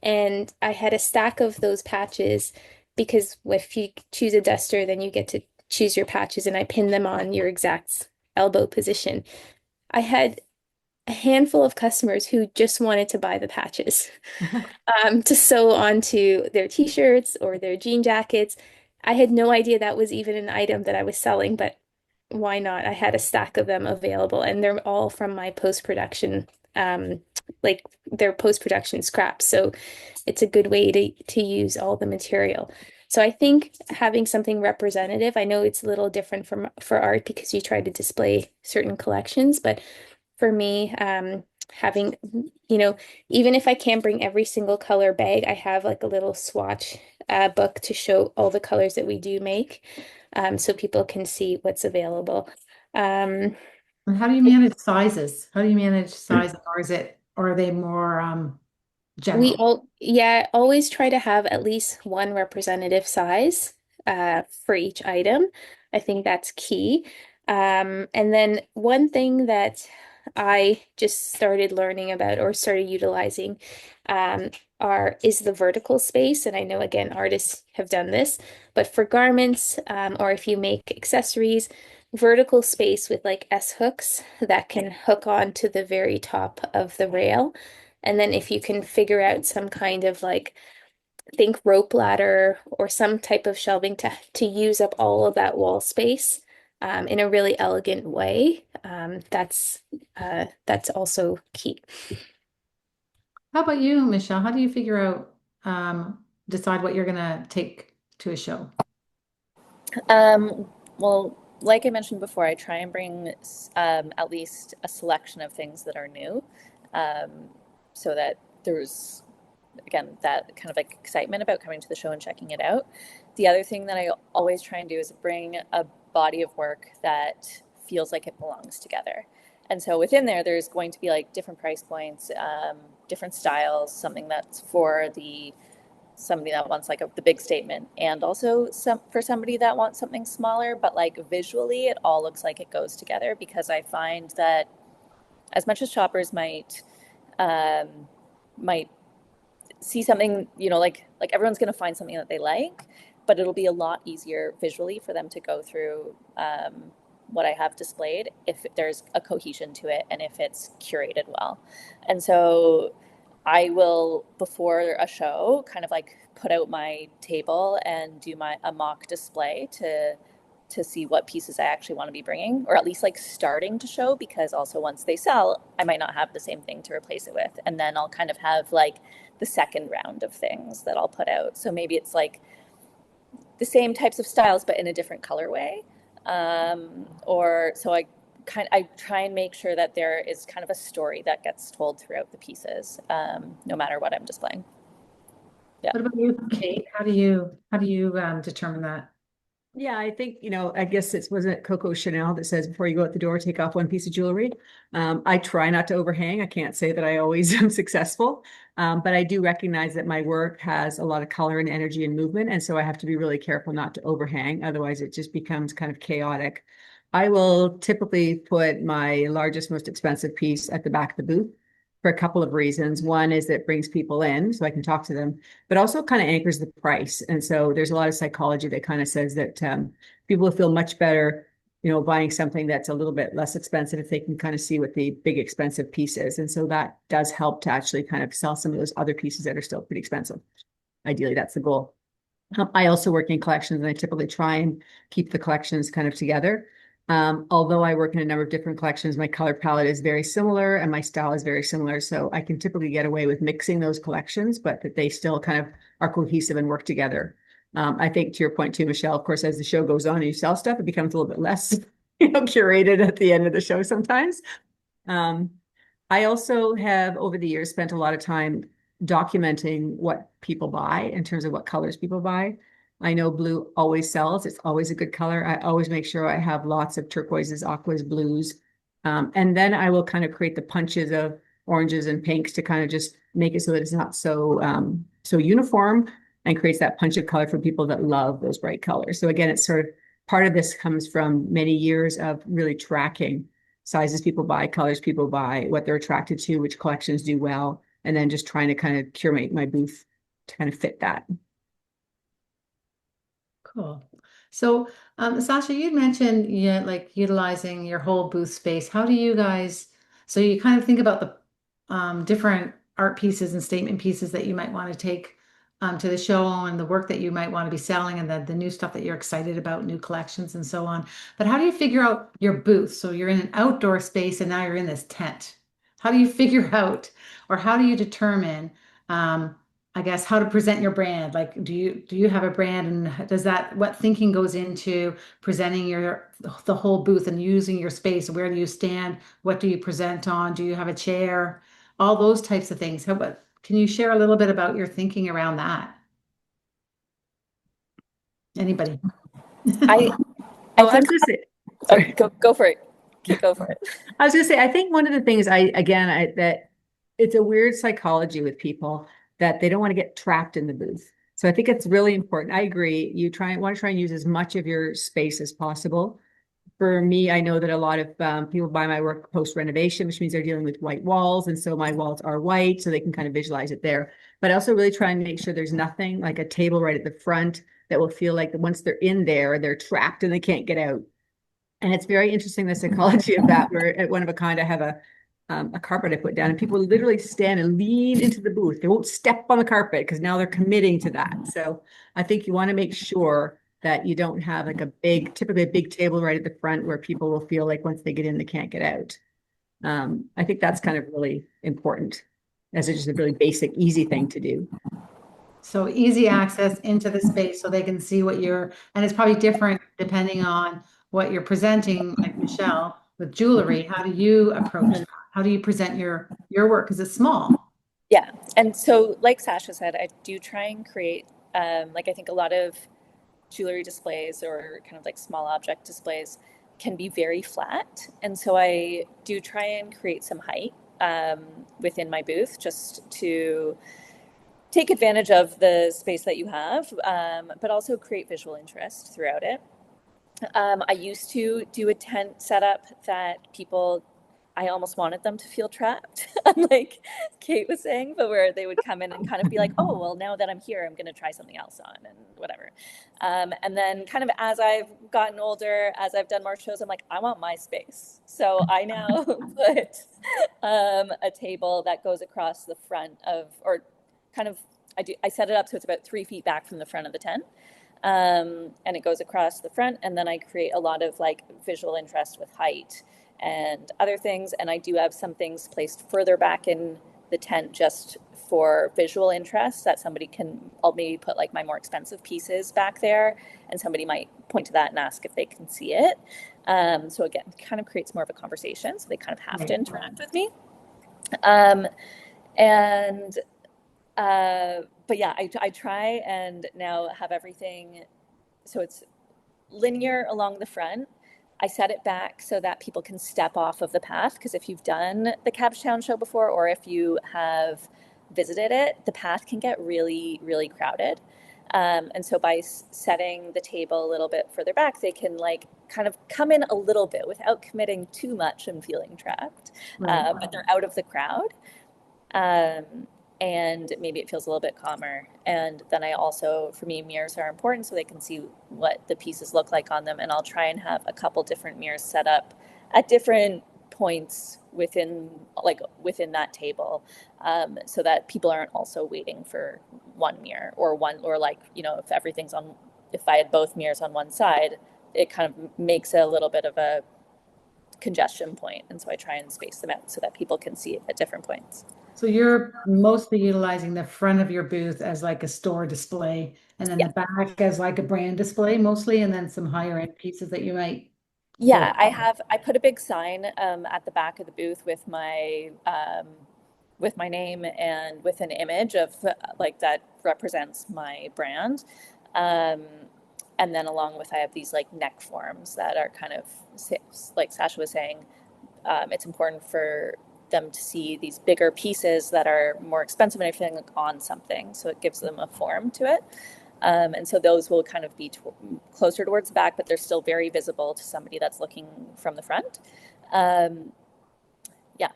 And I had a stack of those patches because if you choose a duster, then you get to choose your patches, and I pin them on your exact elbow position. I had a handful of customers who just wanted to buy the patches to sew onto their t-shirts or their jean jackets. I had no idea that was even an item that I was selling, but why not? I had a stack of them available, and they're all from my post-production, like they're post-production scraps. So it's a good way to use all the material. So I think having something representative, I know it's a little different from for art because you try to display certain collections, but for me, having, even if I can't bring every single color bag, I have like a little swatch book to show all the colors that we do make, so people can see what's available. Um, And how do you manage sizes? How do you manage sizes, or are they more we general? all, yeah, always try to have at least one representative size for each item. I think that's key. And then one thing that I just started learning about or started utilizing is the vertical space. And I know again, artists have done this, but for garments or if you make accessories, vertical space with like S hooks that can hook on to the very top of the rail. And then if you can figure out some kind of like, think rope ladder or some type of shelving to use up all of that wall space in a really elegant way, that's also key. How about you, Michelle? How do you figure out, decide what you're gonna take to a show? Well, like I mentioned before, I try and bring at least a selection of things that are new, um, so that there's, again, that kind of like excitement about coming to the show and checking it out. The other thing that I always try and do is bring a body of work that feels like it belongs together. And so within there, there's going to be like different price points, different styles, something that's for somebody that wants like the big statement, and also for somebody that wants something smaller, but like visually it all looks like it goes together, because I find that as much as shoppers might see something, like everyone's going to find something that they like, but it'll be a lot easier visually for them to go through what I have displayed if there's a cohesion to it and if it's curated well. And so I will, before a show, kind of like put out my table and do a mock display to see what pieces I actually want to be bringing, or at least like starting to show, because also once they sell, I might not have the same thing to replace it with. And then I'll kind of have like the second round of things that I'll put out. So maybe it's like the same types of styles, but in a different colorway. Or so I try and make sure that there is kind of a story that gets told throughout the pieces, no matter what I'm displaying. Yeah. What about you, Kate? How do you determine that? Yeah, I think, I guess wasn't it Coco Chanel that says before you go out the door, take off one piece of jewelry. I try not to overhang. I can't say that I always am successful, but I do recognize that my work has a lot of color and energy and movement. And so I have to be really careful not to overhang. Otherwise, it just becomes kind of chaotic. I will typically put my largest, most expensive piece at the back of the booth for a couple of reasons. One is that it brings people in so I can talk to them, but also kind of anchors the price. And so there's a lot of psychology that kind of says that people will feel much better, buying something that's a little bit less expensive if they can kind of see what the big expensive piece is. And so that does help to actually kind of sell some of those other pieces that are still pretty expensive. Ideally, that's the goal. I also work in collections, and I typically try and keep the collections kind of together. Although I work in a number of different collections, my color palette is very similar and my style is very similar. So I can typically get away with mixing those collections, but that they still kind of are cohesive and work together. I think to your point too, Michelle, of course, as the show goes on and you sell stuff, it becomes a little bit less, curated at the end of the show sometimes. I also have over the years spent a lot of time documenting what people buy in terms of what colors people buy. I know blue always sells. It's always a good color. I always make sure I have lots of turquoises, aquas, blues. And then I will kind of create the punches of oranges and pinks to kind of just make it so that it's not so uniform and creates that punch of color for people that love those bright colors. So again, it's sort of part of this comes from many years of really tracking sizes people buy, colors people buy, what they're attracted to, which collections do well, and then just trying to kind of curate my booth to kind of fit that. Cool. So, Sasha, you'd mentioned, yeah, like utilizing your whole booth space. How do you guys, so you kind of think about the different art pieces and statement pieces that you might want to take to the show and the work that you might want to be selling and the new stuff that you're excited about, new collections and so on. But how do you figure out your booth? So you're in an outdoor space and now you're in this tent. How do you figure out, or how do you determine, I guess, how to present your brand? Like, do you have a brand, and does that, what thinking goes into presenting the whole booth and using your space? Where do you stand? What do you present on? Do you have a chair? All those types of things. Can you share a little bit about your thinking around that? Anybody? I Oh, I was think gonna say, oh, sorry. go for it. Go for it. I was gonna say, I think one of the things that it's a weird psychology with people that they don't want to get trapped in the booth. So I think it's really important. I agree. You want to try and use as much of your space as possible. For me, I know that a lot of people buy my work post renovation, which means they're dealing with white walls. And so my walls are white, so they can kind of visualize it there. But I also really try and make sure there's nothing like a table right at the front that will feel like once they're in there, they're trapped and they can't get out. And it's very interesting, the psychology of that, where at One of a Kind, I have a carpet I put down, and people literally stand and lean into the booth. They won't step on the carpet because now they're committing to that. So I think you want to make sure that you don't have like typically a big table right at the front where people will feel like once they get in, they can't get out. I think that's kind of really important as just a really basic, easy thing to do. So easy access into the space so they can see and it's probably different depending on what you're presenting, like Michelle, with jewelry. How do you approach that? How do you present your work? Because it's small. Yeah. And so, like Sasha said, I do try and create, like, I think a lot of jewelry displays or kind of like small object displays can be very flat. And so I do try and create some height within my booth just to take advantage of the space that you have, but also create visual interest throughout it. I used to do a tent setup that I almost wanted them to feel trapped, like Kate was saying, but where they would come in and kind of be like, oh, well, now that I'm here, I'm going to try something else on and whatever. And then kind of as I've gotten older, as I've done more shows, I'm like, I want my space. So I now put a table that goes across the front or kind of, I set it up so it's about 3 feet back from the front of the tent. And it goes across the front, and then I create a lot of like visual interest with height and other things. And I do have some things placed further back in the tent just for visual interest that I'll maybe put like my more expensive pieces back there, and somebody might point to that and ask if they can see it. So again, it kind of creates more of a conversation, so they kind of have to interact with me. But yeah, I try and now have everything so it's linear along the front. I set it back so that people can step off of the path, because if you've done the Cabbagetown show before, or if you have visited it, the path can get really, really crowded. And so by setting the table a little bit further back, they can like kind of come in a little bit without committing too much and feeling trapped, but they're out of the crowd. And maybe it feels a little bit calmer. And then for me, mirrors are important so they can see what the pieces look like on them. And I'll try and have a couple different mirrors set up at different points within that table, so that people aren't also waiting for one mirror or like, if I had both mirrors on one side, it kind of makes a little bit of a congestion point. And so I try and space them out so that people can see it at different points. So you're mostly utilizing the front of your booth as like a store display, and then the back as like a brand display mostly, and then some higher end pieces that you might. Yeah, I put a big sign at the back of the booth with my name and with an image of like that represents my brand. Um, and then along with, I have these like neck forms that are kind of, like Sasha was saying, it's important for them to see these bigger pieces that are more expensive and everything on something. So it gives them a form to it. And so those will kind of be closer towards the back, but they're still very visible to somebody that's looking from the front. Yeah.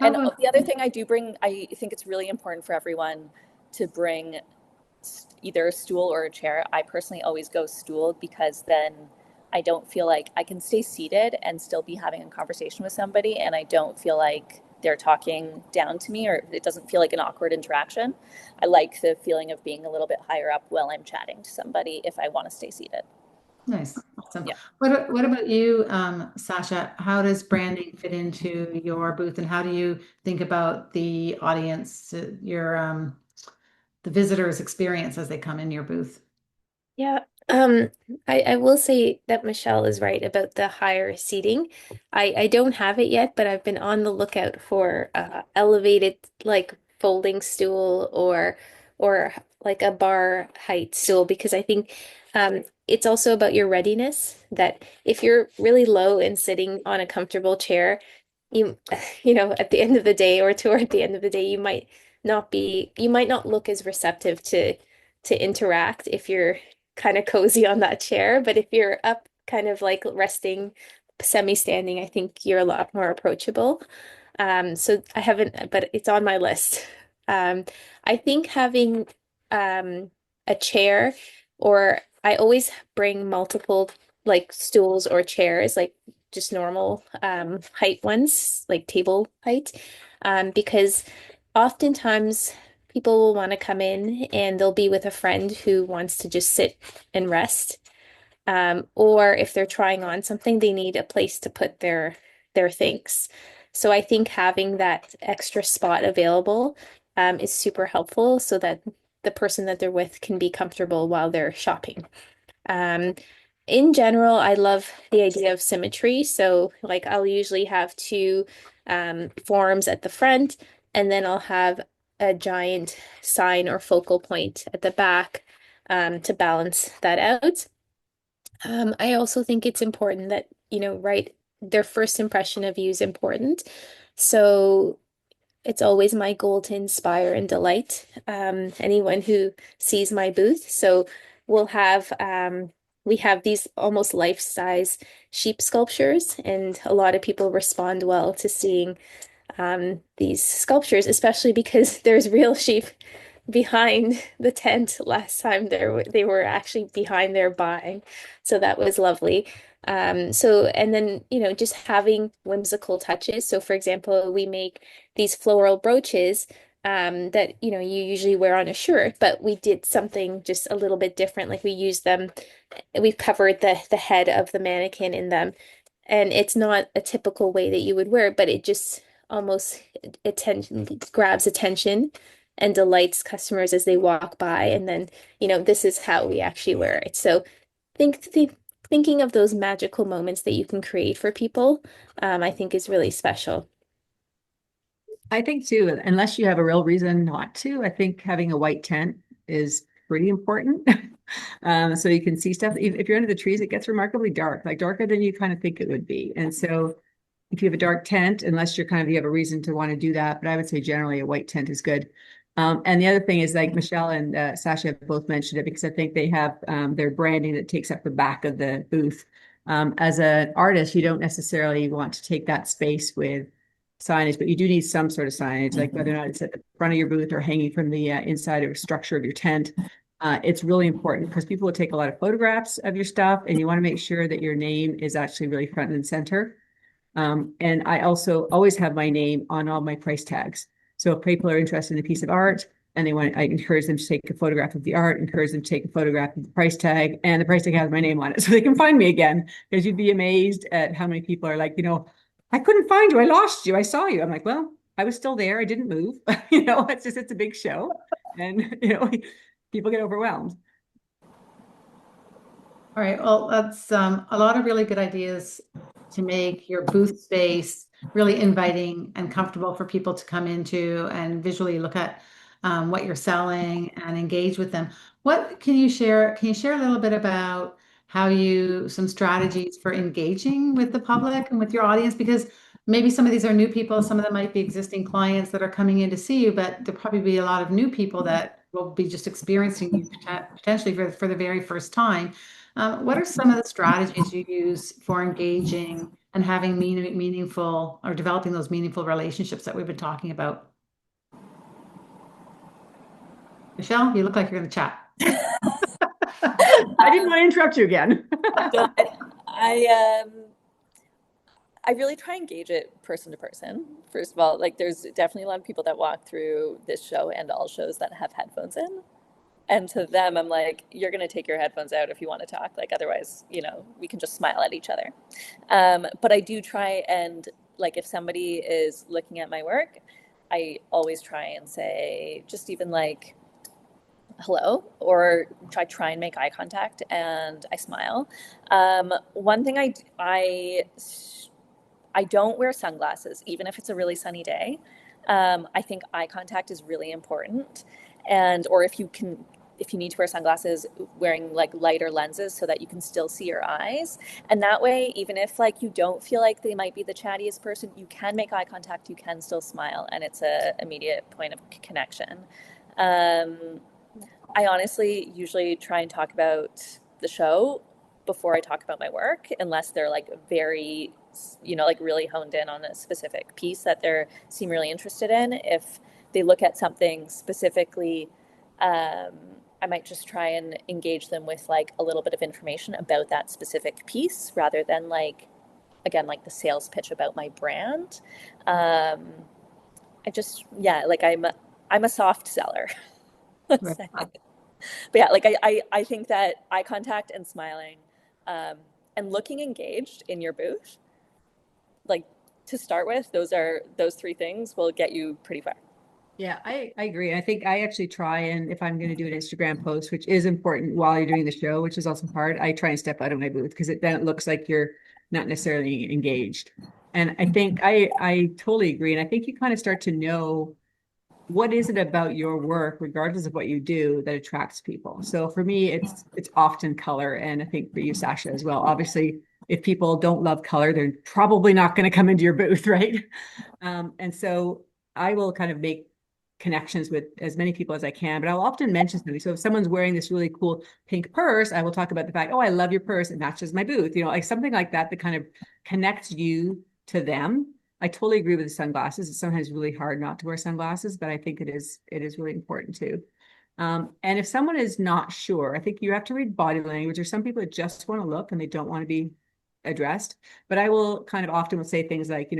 And the other thing I do bring, I think it's really important for everyone to bring either a stool or a chair. I personally always go stool because then I don't feel like I can stay seated and still be having a conversation with somebody, and I don't feel like they're talking down to me, or it doesn't feel like an awkward interaction. I like the feeling of being a little bit higher up while I'm chatting to somebody if I want to stay seated. Nice. Awesome. Yeah. What about you, Sasha? How does branding fit into your booth, and how do you think about the audience, the visitors' experience as they come in your booth? Yeah, I will say that Michelle is right about the higher seating. I don't have it yet, but I've been on the lookout for elevated like folding stool or like a bar height stool because I think it's also about your readiness that if you're really low and sitting on a comfortable chair, you you know at the end of the day or toward the end of the day you might not look as receptive to interact if you're kind of cozy on that chair. But if you're up, kind of like resting, semi-standing, I think you're a lot more approachable. So I haven't, but it's on my list. Um, I think having a chair, or I always bring multiple like stools or chairs, like just normal height ones, like table height, because oftentimes people will want to come in and they'll be with a friend who wants to just sit and rest. Or if they're trying on something, they need a place to put their things. So I think having that extra spot available is super helpful so that the person that they're with can be comfortable while they're shopping. Um, in general, I love the idea of symmetry. So, like, I'll usually have two forms at the front, and then I'll have a giant sign or focal point at the back to balance that out. I also think it's important that, right, their first impression of you is important. So, it's always my goal to inspire and delight anyone who sees my booth. So we'll have we have these almost life-size sheep sculptures, and a lot of people respond well to seeing these sculptures, especially because there's real sheep behind the tent last time they were actually behind there buying. So that was lovely. So and then, just having whimsical touches. So for example, we make these floral brooches that, you usually wear on a shirt, but we did something just a little bit different. Like we've covered the head of the mannequin in them. And it's not a typical way that you would wear it, but it just almost grabs attention and delights customers as they walk by. And then, this is how we actually wear it. So thinking of those magical moments that you can create for people, I think is really special. I think too, unless you have a real reason not to, I think having a white tent is pretty important. So you can see stuff. If you're under the trees, it gets remarkably dark, like darker than you kind of think it would be. And so if you have a dark tent, unless you have a reason to want to do that, but I would say generally a white tent is good. And the other thing is, like Michelle and Sasha have both mentioned it, because I think they have their branding that takes up the back of the booth. As an artist, you don't necessarily want to take that space with signage, but you do need some sort of signage, like whether or not it's at the front of your booth or hanging from the inside or structure of your tent. It's really important because people will take a lot of photographs of your stuff, and you want to make sure that your name is actually really front and center. And I also always have my name on all my price tags. So if people are interested in a piece of art and I encourage them to take a photograph of the art, encourage them to take a photograph of the price tag, and the price tag has my name on it so they can find me again. Because you'd be amazed at how many people are like, I couldn't find you. I lost you. I saw you. I'm like, well, I was still there. I didn't move. It's a big show. And, people get overwhelmed. All right, well, that's a lot of really good ideas to make your booth space really inviting and comfortable for people to come into and visually look at. what you're selling and engage with them. What can you share? Can you share a little bit about how some strategies for engaging with the public and with your audience? Because maybe some of these are new people, some of them might be existing clients that are coming in to see you, but there'll probably be a lot of new people that will be just experiencing you potentially for the very first time. What are some of the strategies you use for engaging and having meaningful or developing those meaningful relationships that we've been talking about? Michelle, you look like you're going to chat. I didn't want to interrupt you again. So I I really try and gauge it person to person. First of all, like there's definitely a lot of people that walk through this show and all shows that have headphones in. And to them, I'm like, you're going to take your headphones out if you want to talk. Like, otherwise, we can just smile at each other. But I do try and, like, if somebody is looking at my work, I always try and say, just even like, hello, or try and make eye contact, and I smile. One thing I don't wear sunglasses, even if it's a really sunny day. I think eye contact is really important. Or if you need to wear sunglasses, wearing like lighter lenses so that you can still see your eyes. And that way, even if like you don't feel like they might be the chattiest person, you can make eye contact, you can still smile, and it's a immediate point of connection. I honestly usually try and talk about the show before I talk about my work, unless they're like very, like really honed in on a specific piece that they seem really interested in. If they look at something specifically, I might just try and engage them with like a little bit of information about that specific piece rather than like, again, like the sales pitch about my brand. Like I'm a soft seller. Let's say. But yeah, like I think that eye contact and smiling, and looking engaged in your booth, like to start with, those three things will get you pretty far. Yeah, I agree. I think I actually try, and if I'm going to do an Instagram post, which is important while you're doing the show, which is also hard, I try and step out of my booth because then it looks like you're not necessarily engaged. And I think I totally agree. And I think you kind of start to know what is it about your work, regardless of what you do, that attracts people. So for me, it's often color, and I think for you, Sasha, as well. Obviously, if people don't love color, they're probably not going to come into your booth, right? And so I will kind of make connections with as many people as I can, but I'll often mention something. So if someone's wearing this really cool pink purse, I will talk about the fact, oh, I love your purse. It matches my booth, like something like that kind of connects you to them. I totally agree with the sunglasses. It's sometimes really hard not to wear sunglasses, but I think it is really important too. And if someone is not sure, I think you have to read body language. There's some people that just want to look and they don't want to be addressed. But I will kind of often will say things like,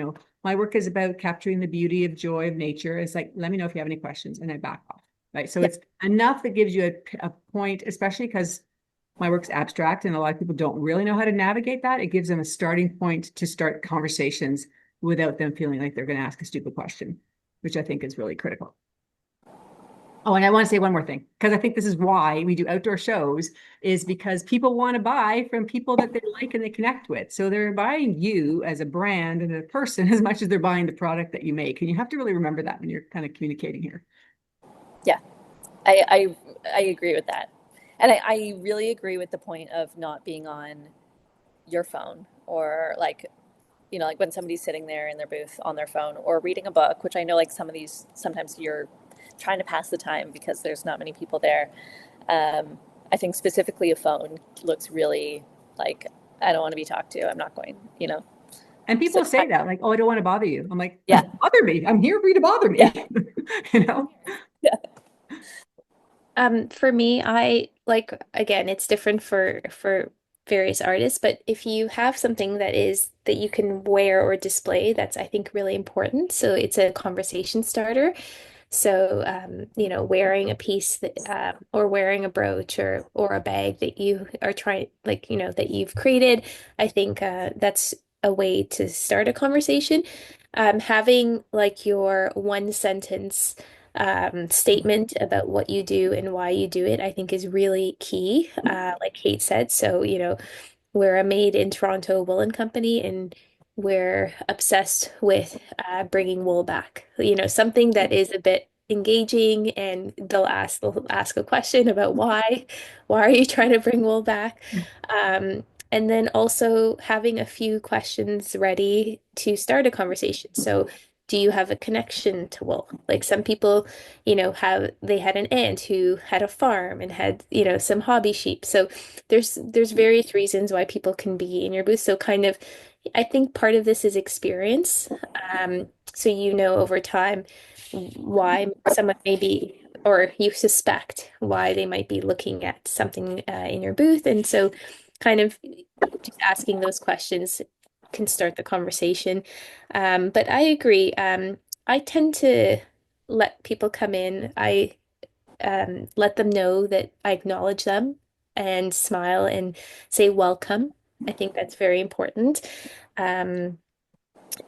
my work is about capturing the beauty of joy of nature. It's like, let me know if you have any questions, and I back off. Right. So it's enough that gives you a point, especially because my work's abstract and a lot of people don't really know how to navigate that. It gives them a starting point to start conversations without them feeling like they're going to ask a stupid question, which I think is really critical. Oh, and I want to say one more thing, because I think this is why we do outdoor shows, is because people want to buy from people that they like and they connect with. So they're buying you as a brand and a person as much as they're buying the product that you make. And you have to really remember that when you're kind of communicating here. Yeah, I agree with that. And I really agree with the point of not being on your phone, or like, like when somebody's sitting there in their booth on their phone or reading a book, which I know like some of these, sometimes you're trying to pass the time because there's not many people there. I think specifically a phone looks really like, I don't want to be talked to. I'm not going, And people say that, like, oh, I don't want to bother you. I'm like, yeah, bother me. I'm here for you to bother me. Yeah. Yeah. For me, I like, again, it's different for various artists, but if you have something that you can wear or display, that's I think really important. So it's a conversation starter. So wearing a piece or wearing a brooch or a bag that you are trying, like, that you've created, I think that's a way to start a conversation. Having like your one sentence statement about what you do and why you do it, I think is really key. Like Kate said, so we're a made in Toronto woolen company, and we're obsessed with bringing wool back. Something that is a bit engaging, and they'll ask a question about why are you trying to bring wool back? And then also having a few questions ready to start a conversation. So, do you have a connection to wool? Like some people, they had an aunt who had a farm and had, some hobby sheep. So there's various reasons why people can be in your booth. So kind of, I think part of this is experience. So over time why someone may be, or you suspect why they might be looking at something in your booth. And so kind of just asking those questions can start the conversation. But I agree. I tend to let people come in. I let them know that I acknowledge them and smile and say welcome. I think that's very important. Um,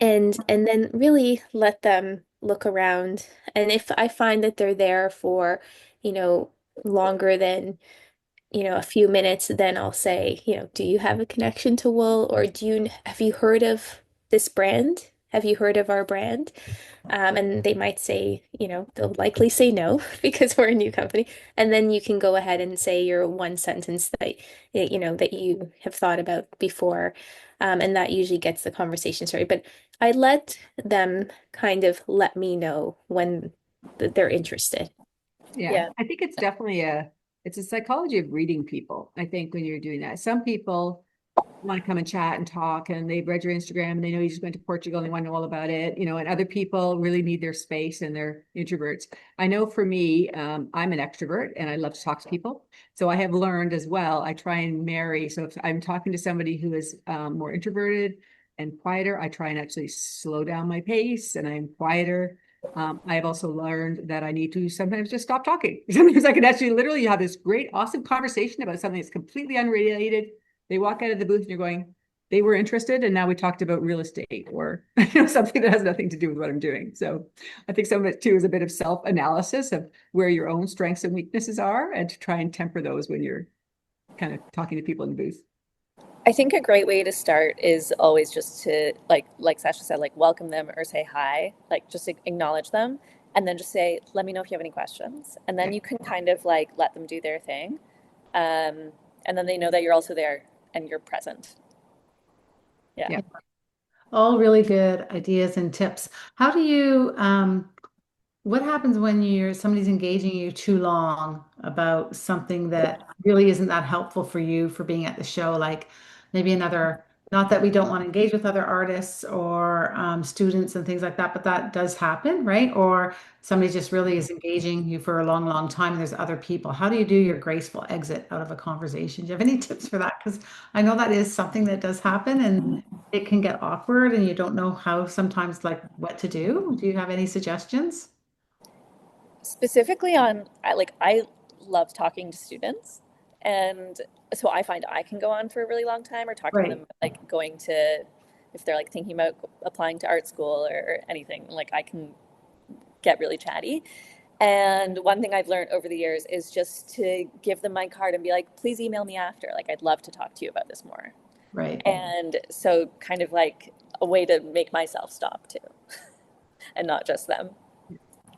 and then really let them look around. And if I find that they're there for, you know, longer than a few minutes, then I'll say, do you have a connection to wool, or have you heard of this brand? Have you heard of our brand? And they might say, they'll likely say no because we're a new company. And then you can go ahead and say your one sentence that you have thought about before. And that usually gets the conversation started. But I let them kind of let me know when they're interested. Yeah, I think it's definitely it's a psychology of reading people. I think when you're doing that, some people want to come and chat and talk, and they've read your Instagram and they know you just went to Portugal and they want to know all about it, and other people really need their space and they're introverts. I know for me, I'm an extrovert and I love to talk to people. So I have learned as well, I try and marry. So if I'm talking to somebody who is more introverted and quieter, I try and actually slow down my pace and I'm quieter. I have also learned that I need to sometimes just stop talking. Sometimes I can actually literally have this great, awesome conversation about something that's completely unrelated. They walk out of the booth and you're going, they were interested, and now we talked about real estate or something that has nothing to do with what I'm doing. So I think some of it too is a bit of self-analysis of where your own strengths and weaknesses are, and to try and temper those when you're kind of talking to people in the booth. I think a great way to start is always just to like Sasha said, like welcome them or say hi, like just acknowledge them, and then just say, let me know if you have any questions. And then you can kind of like let them do their thing. And then they know that you're also there and you're present. Yeah. All really good ideas and tips. How do you, what happens when somebody's engaging you too long about something that really isn't that helpful for you for being at the show? Like maybe not that we don't want to engage with other artists or students and things like that, but that does happen, right? Or somebody just really is engaging you for a long, long time and there's other people. How do you do your graceful exit out of a conversation? Do you have any tips for that? Because I know that is something that does happen and it can get awkward and you don't know how sometimes like what to do. Do you have any suggestions? Specifically I love talking to students, and so I find I can go on for a really long time or talking to Right. them, like going to, if they're like thinking about applying to art school or anything, like I can get really chatty. And one thing I've learned over the years is just to give them my card and be like, please email me after, like I'd love to talk to you about this more. Right. And so kind of like a way to make myself stop too and not just them.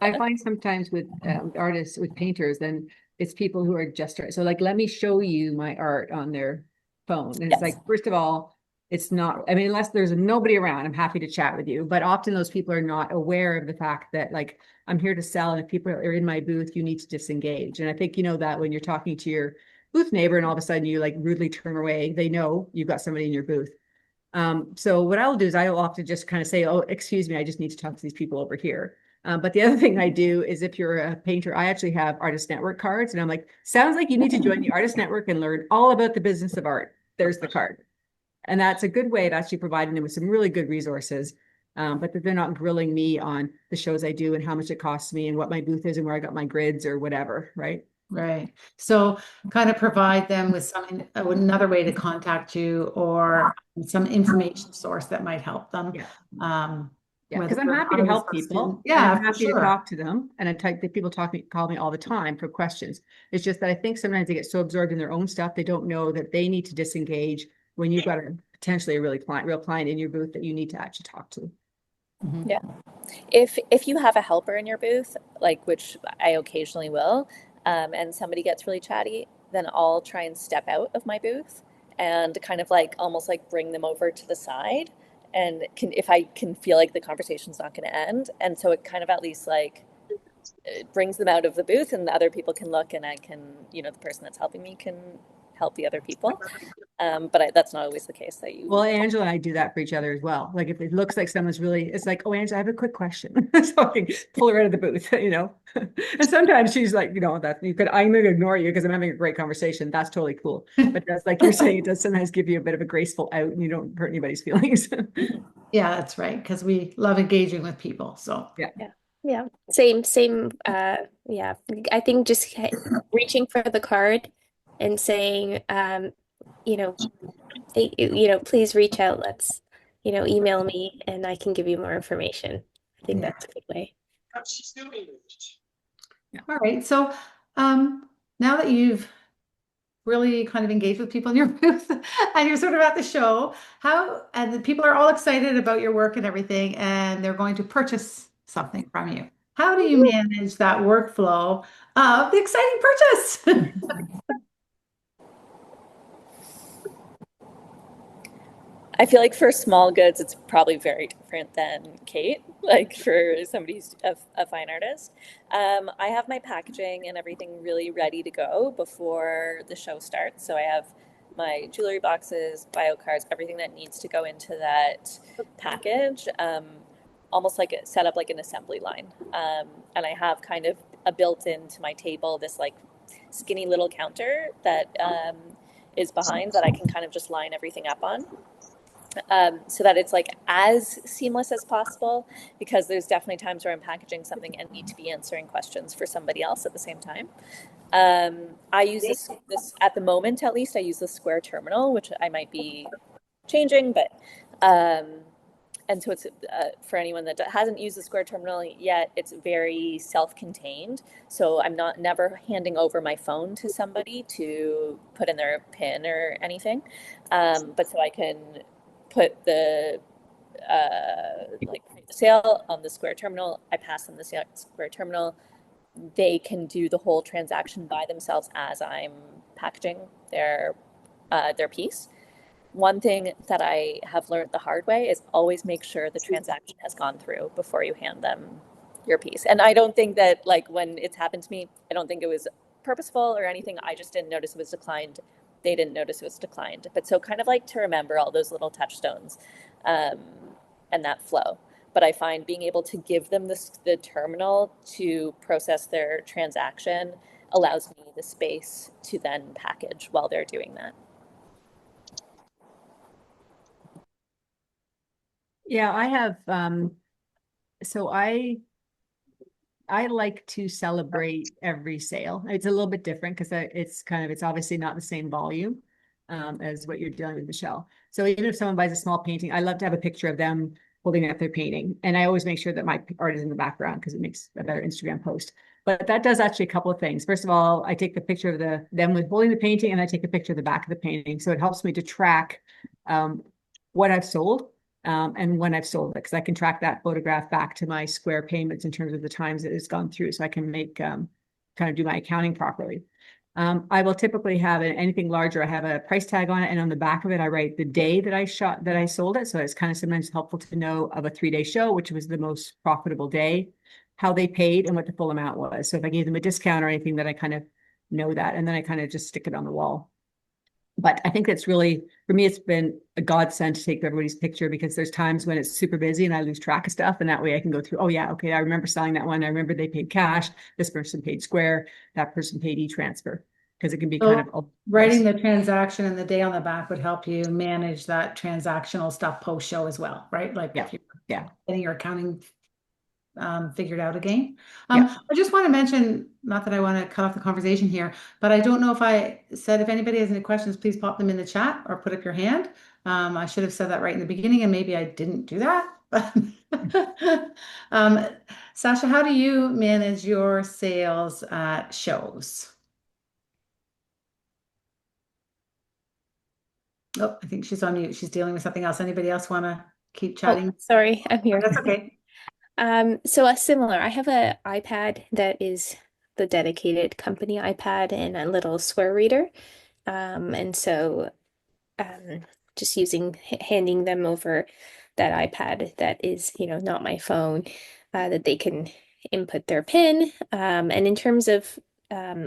I find sometimes with artists, with painters, then it's people who are just so like, let me show you my art on their phone. And it's Yes. like, first of all, it's not, I mean, unless there's nobody around, I'm happy to chat with you. But often those people are not aware of the fact that like, I'm here to sell. And if people are in my booth, you need to disengage. And I think you know that when you're talking to your booth neighbor and all of a sudden you like rudely turn away, they know you've got somebody in your booth. So what I'll do is I'll often just kind of say, oh, excuse me, I just need to talk to these people over here. But the other thing I do is if you're a painter, I actually have artist network cards. And I'm like, sounds like you need to join the artist network and learn all about the business of art. There's the card. And that's a good way of actually providing them with some really good resources. But that they're not grilling me on the shows I do and how much it costs me and what my booth is and where I got my grids or whatever, right? Right. So kind of provide them with another way to contact you or some information source that might help them. Yeah. Whether Because I'm they're happy to artist help or people. student. And Yeah, I'm for happy to sure. talk to them. And I type that people call me all the time for questions. It's just that I think sometimes they get so absorbed in their own stuff, they don't know that they need to disengage when you've got potentially a real client in your booth that you need to actually talk to. Mhm. Yeah. If you have a helper in your booth, like which I occasionally will, and somebody gets really chatty, then I'll try and step out of my booth and kind of like almost like bring them over to the side, and can if I can feel like the conversation's not going to end, and so it kind of at least like it brings them out of the booth, and the other people can look, and I can, the person that's helping me can help the other people. But that's not always the case that you. Well, Angela and I do that for each other as well. Like if it looks like someone's really, it's like, oh, Angela, I have a quick question. So I can pull her out of the booth, And sometimes she's like, that I'm going to ignore you because I'm having a great conversation. That's totally cool. But that's like you're saying, it does sometimes give you a bit of a graceful out and you don't hurt anybody's feelings. Yeah, that's right. Because we love engaging with people. So Yeah. Yeah, same. Yeah, I think just reaching for the card and saying, you know, please reach out. Let's, email me and I can give you more information. I think yeah. that's a good way. All right. So now that you've really kind of engaged with people in your booth and you're sort of at the show, and the people are all excited about your work and everything, and they're going to purchase something from you. How do you manage that workflow of the exciting purchase? I feel like for small goods, it's probably very different than Kate, like for somebody who's a fine artist. I have my packaging and everything really ready to go before the show starts. So I have my jewelry boxes, bio cards, everything that needs to go into that package, almost like set up like an assembly line. And I have kind of a built into my table this like skinny little counter that is behind that I can kind of just line everything up on, so that it's like as seamless as possible, because there's definitely times where I'm packaging something and need to be answering questions for somebody else at the same time. I use this at the moment, at least I use the Square terminal, which I might be changing, but and so it's for anyone that hasn't used the Square terminal yet, it's very self-contained. So I'm not never handing over my phone to somebody to put in their PIN or anything, but so I can put the like the sale on the Square terminal. I pass them the Square terminal. They can do the whole transaction by themselves as I'm packaging their piece. One thing that I have learned the hard way is always make sure the transaction has gone through before you hand them your piece. And I don't think that, like, when it's happened to me, I don't think it was purposeful or anything. I just didn't notice it was declined. They didn't notice it was declined. But so kind of like to remember all those little touchstones, um, and that flow. But I find being able to give them the terminal to process their transaction allows me the space to then package while they're doing that. Yeah, I have so I like to celebrate every sale. It's a little bit different because it's obviously not the same volume as what you're dealing with, Michelle. So even if someone buys a small painting, I love to have a picture of them holding up their painting. And I always make sure that my art is in the background because it makes a better Instagram post. But that does actually a couple of things. First of all, I take the picture of them with holding the painting, and I take a picture of the back of the painting. So it helps me to track what I've sold and when I've sold it, because I can track that photograph back to my Square payments in terms of the times it has gone through, so I can make kind of do my accounting properly. I will typically have anything larger. I have a price tag on it, and on the back of it, I write the day that I sold it. So it's kind of sometimes helpful to know of a 3-day show, which was the most profitable day, how they paid, and what the full amount was. So if I gave them a discount or anything, that I kind of know that, and then I kind of just stick it on the wall. But I think that's really, for me, it's been a godsend to take everybody's picture, because there's times when it's super busy and I lose track of stuff. And that way I can go through, oh yeah, okay, I remember selling that one. I remember they paid cash. This person paid Square. That person paid e-transfer. Because it can be kind of writing the transaction and the day on the back would help you manage that transactional stuff post-show as well, right? Like if you're getting your accounting figured out again. I just want to mention, not that I want to cut off the conversation here, but I don't know if I said, if anybody has any questions, please pop them in the chat or put up your hand. I should have said that right in the beginning, and maybe I didn't do that. Sasha, how do you manage your sales at shows? Oh, I think she's on mute. She's dealing with something else. Anybody else want to keep Oh, chatting? sorry, I'm here. That's okay. So a similar, I have a iPad that is the dedicated company iPad and a little square reader. And so um, just handing them over that iPad that is, not my phone, that they can input their PIN. And in terms of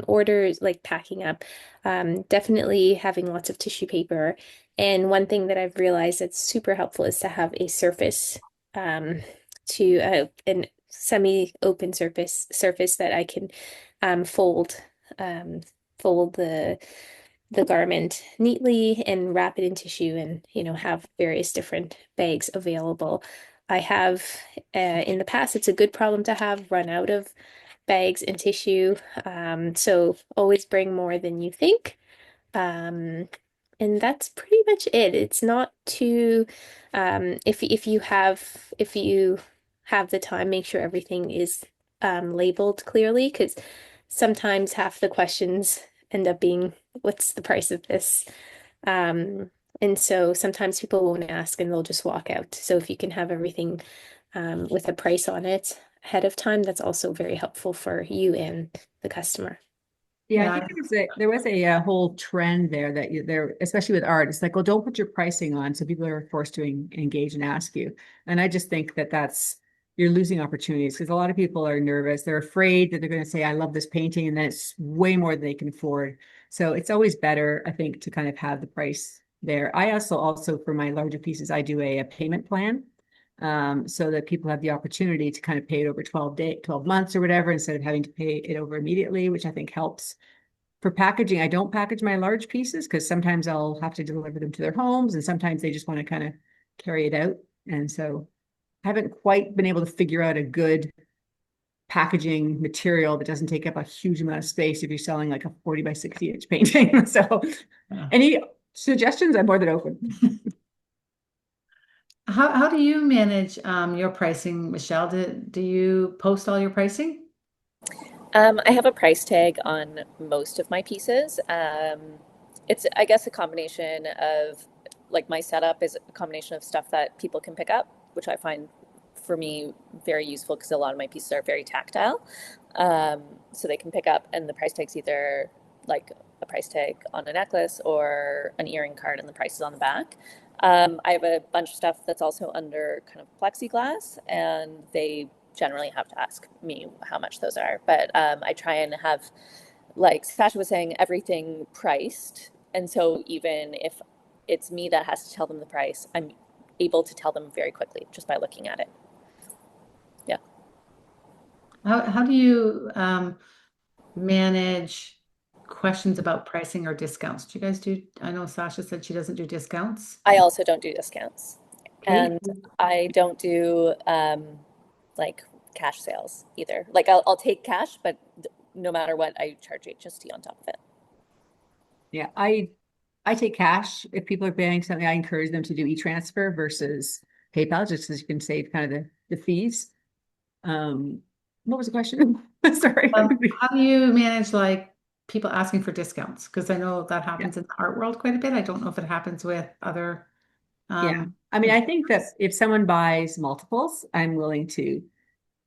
orders, like packing up, definitely having lots of tissue paper. And one thing that I've realized that's super helpful is to have a surface, to an semi-open surface that I can fold um, fold the garment neatly and wrap it in tissue and have various different bags available. I have in the past, it's a good problem to have, run out of bags and tissue. So always bring more than you think. Um, and that's pretty much it. It's not too if you have the time, make sure everything is labeled clearly, because sometimes half the questions end up being, what's the price of this? Um, and so sometimes people won't ask and they'll just walk out. So if you can have everything with a price on it ahead of time, that's also very helpful for you and the customer. Yeah, I Yeah. think there was a whole trend there that there, especially with art, it's like, well, don't put your pricing on, so people are forced to engage and ask you. And I just think that you're losing opportunities because a lot of people are nervous. They're afraid that they're going to say, I love this painting, and then it's way more than they can afford. So it's always better, I think, to kind of have the price there. I also for my larger pieces, I do a payment plan. So that people have the opportunity to kind of pay it over 12 months or whatever, instead of having to pay it over immediately, which I think helps. For packaging, I don't package my large pieces because sometimes I'll have to deliver them to their homes, and sometimes they just want to kind of carry it out. And so I haven't quite been able to figure out a good packaging material that doesn't take up a huge amount of space if you're selling like a 40 by 60 inch painting. So any suggestions? I'm more than open. How do you manage your pricing, Michelle? Do you post all your pricing? I have a price tag on most of my pieces. It's, I guess, a combination of, like, my setup is a combination of stuff that people can pick up, which I find for me very useful because a lot of my pieces are very tactile. Um, so they can pick up, and the price tag's either like a price tag on a necklace or an earring card, and the price is on the back. I have a bunch of stuff that's also under kind of plexiglass, and they generally have to ask me how much those are. But I try and have, like Sasha was saying, everything priced. And so even if it's me that has to tell them the price, I'm able to tell them very quickly just by looking at it. Yeah. How do you manage questions about pricing or discounts? Do you guys do? I know Sasha said she doesn't do discounts. I also don't do discounts. Okay. And I don't do like cash sales either. Like I'll take cash, but no matter what, I charge HST on top of it. Yeah, I take cash. If people are paying something, I encourage them to do e-transfer versus PayPal, just because you can save kind of the fees. What was the question? Sorry. How do you manage like people asking for discounts? Because I know that Yeah. happens in the art world quite a bit. I don't know if it happens with other. Yeah. I mean, I think that if someone buys multiples, I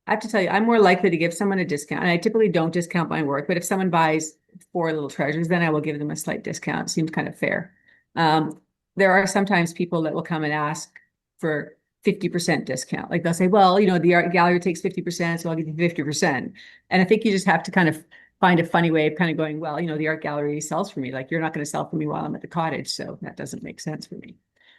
have to tell you, I'm more likely to give someone a discount. And I typically don't discount my work, but if someone buys 4 little treasures, then I will give them a slight discount. Seems kind of fair. There are sometimes people that will come and ask for 50% discount. Like they'll say, well, the art gallery takes 50%, so I'll give you 50%. And I think you just have to kind of find a funny way of kind of going, well, the art gallery sells for me. Like you're not going to sell for me while I'm at the cottage. So that doesn't make sense for me.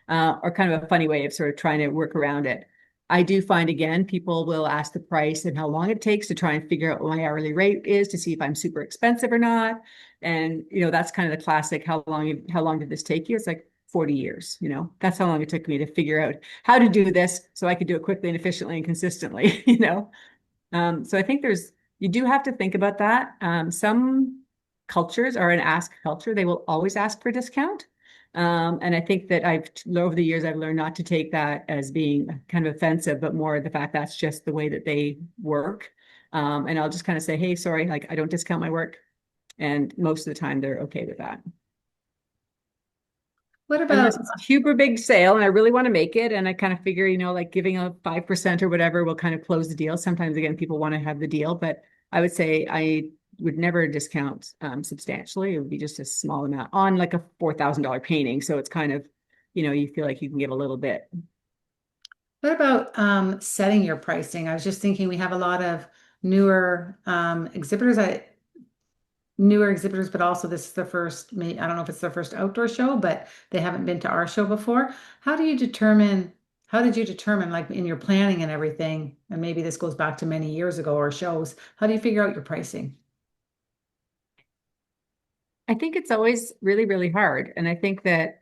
Or kind of a funny way of sort of trying to work around it. I do find, again, people will ask the price and how long it takes to try and figure out what my hourly rate is to see if I'm super expensive or not. And, that's kind of the classic, how long did this take you? It's like 40 years, that's how long it took me to figure out how to do this so I could do it quickly and efficiently and consistently, So I think you do have to think about that. Some cultures are an ask culture. They will always ask for a discount. And I think that over the years, I've learned not to take that as being kind of offensive, but more the fact that's just the way that they work. And I'll just kind of say, hey, sorry, like I don't discount my work. And most of the time they're okay with that. What about, Unless it's a super big sale and I really want to make it, and I kind of figure, like giving a 5% or whatever will kind of close the deal. Sometimes again, people want to have the deal, but I would say I would never discount substantially. It would be just a small amount on like a $4,000 painting. So it's kind of, you feel like you can give a little bit. what about setting your pricing? I was just thinking we have a lot of newer exhibitors. Newer exhibitors, but also this is the first, I don't know if it's their first outdoor show, but they haven't been to our show before. How did you determine, like in your planning and everything, and maybe this goes back to many years ago or shows, how do you figure out your pricing? I think it's always really, really hard. And I think that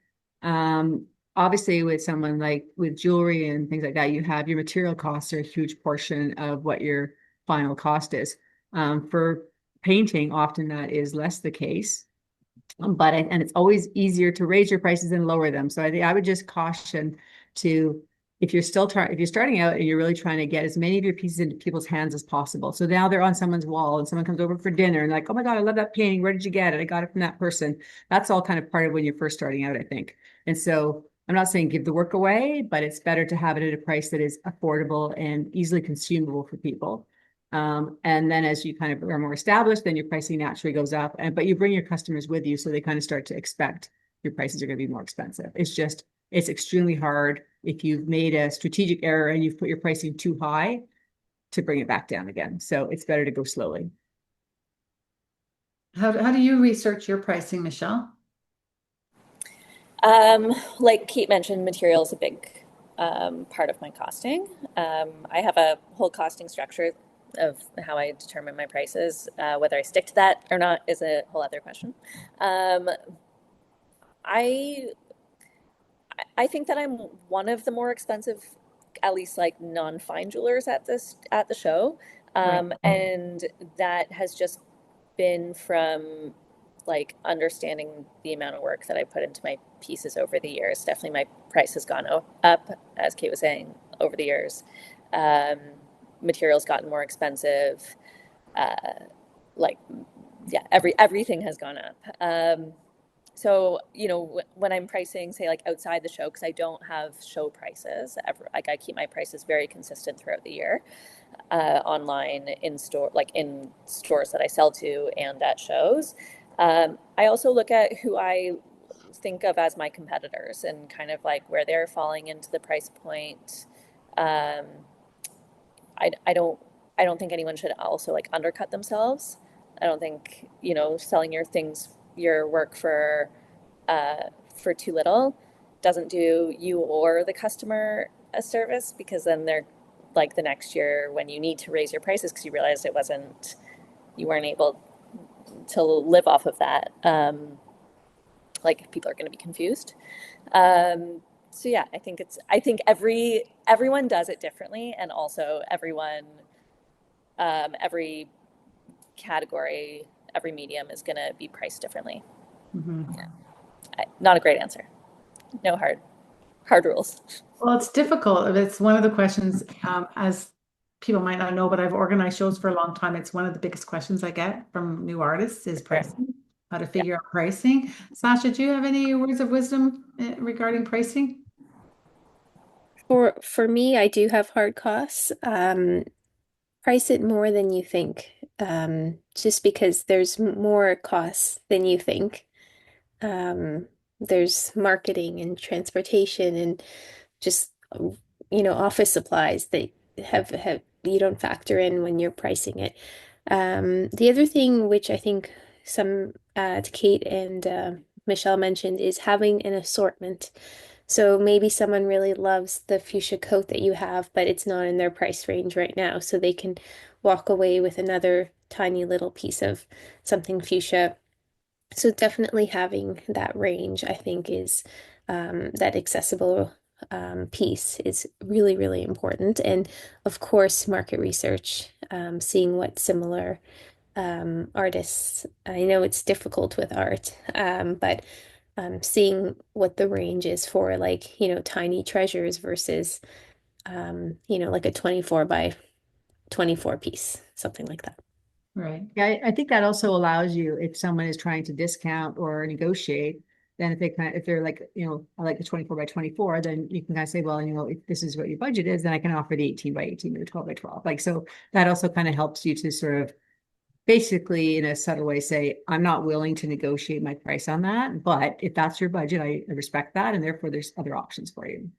obviously with someone like with jewelry and things like that, you have your material costs are a huge portion of what your final cost is. For painting, often that is less the case. And it's always easier to raise your prices than lower them. So I think I would just caution to, if you're starting out and you're really trying to get as many of your pieces into people's hands as possible. So now they're on someone's wall and someone comes over for dinner and like, oh my God, I love that painting. Where did you get it? I got it from that person. That's all kind of part of when you're first starting out, I think. And so I'm not saying give the work away, but it's better to have it at a price that is affordable and easily consumable for people. And then as you kind of are more established, then your pricing naturally goes up. But you bring your customers with you, so they kind of start to expect your prices are going to be more expensive. It's extremely hard if you've made a strategic error and you've put your pricing too high to bring it back down again. So it's better to go slowly. How do you research your pricing, Michelle? Like Kate mentioned, material is a big part of my costing. I have a whole costing structure of how I determine my prices. Whether I stick to that or not is a whole other question. I I think that I'm one of the more expensive, at least like non-fine jewelers at the show. Right. And that has just been from like understanding the amount of work that I put into my pieces over the years. Definitely my price has gone up, as Kate was saying, over the years. Um, Materials gotten more expensive. Uh, like, yeah, everything has gone up. So, when I'm pricing, say like outside the show, because I don't have show prices ever, like I keep my prices very consistent throughout the year, online, in store, like in stores that I sell to and at shows. I also look at who I think of as my competitors and kind of like where they're falling into the price point. Um, I don't think anyone should also like undercut themselves. I don't think, selling your work for too little doesn't do you or the customer a service, because then they're like the next year when you need to raise your prices because you realized you weren't able to live off of that. Like people are going to be confused. So yeah, I think everyone does it differently, and also every category, every medium is going to be priced differently. Mhm. Yeah. Not a great answer. No hard rules. Well, it's difficult. It's one of the questions, as people might not know, but I've organized shows for a long time. It's one of the biggest questions I get from new artists is pricing, how to figure out pricing. Sasha, do you have any words of wisdom regarding pricing? For me, I do have hard costs. Price it more than you think. Just because there's more costs than you think. Um, there's marketing and transportation and just office supplies that have you don't factor in when you're pricing it. The other thing which I think some Kate and Michelle mentioned is having an assortment. So maybe someone really loves the fuchsia coat that you have, but it's not in their price range right now. So they can walk away with another tiny little piece of something fuchsia. So definitely having that range, I think, is that accessible piece is really, really important. And of course, market research, seeing what similar artists. I know it's difficult with art, but seeing what the range is for like, tiny treasures versus, like a 24 by 24 piece, something like that. Right. Yeah, I think that also allows you, if someone is trying to discount or negotiate, then if they're like, I like the 24 by 24, then you can kind of say, well, if this is what your budget is, then I can offer the 18 by 18 or the 12 by 12. Like, so that also kind of helps you to sort of basically in a subtle way say, I'm not willing to negotiate my price on that, but if that's your budget, I respect that. And therefore there's other options for you.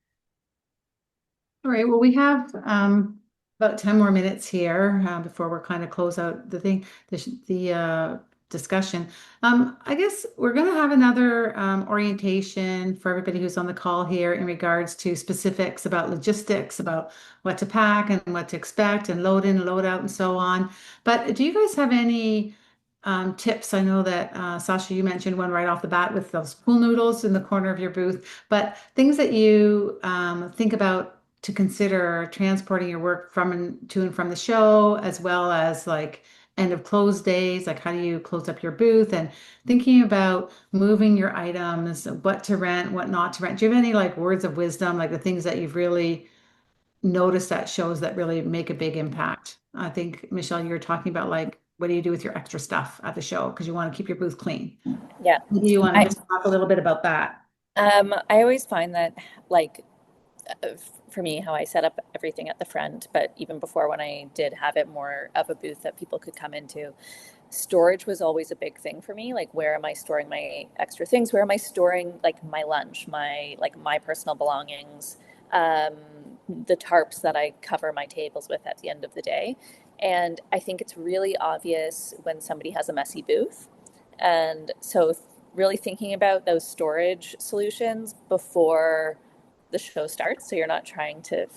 All right, well, we have about 10 more minutes here before we're kind of close out the discussion. I guess we're going to have another orientation for everybody who's on the call here in regards to specifics about logistics, about what to pack and what to expect and load in, load out, and so on. But do you guys have any tips? I know that Sasha, you mentioned one right off the bat with those pool noodles in the corner of your booth, but things that you think about to consider transporting your work to and from the show, as well as like end of close days, like how do you close up your booth, and thinking about moving your items, what to rent, what not to rent. Do you have any like words of wisdom, like the things that you've really noticed at shows that really make a big impact? I think, Michelle, you were talking about like, what do you do with your extra stuff at the show? Because you want to keep your booth clean. Yeah. Maybe you want to just talk a little bit about that. I always find that, like, for me, how I set up everything at the front, but even before when I did have it more of a booth that people could come into, storage was always a big thing for me. Like, where am I storing my extra things? Where am I storing like my lunch, my personal belongings, the tarps that I cover my tables with at the end of the day? And I think it's really obvious when somebody has a messy booth. And so really thinking about those storage solutions before the show starts, so you're not trying to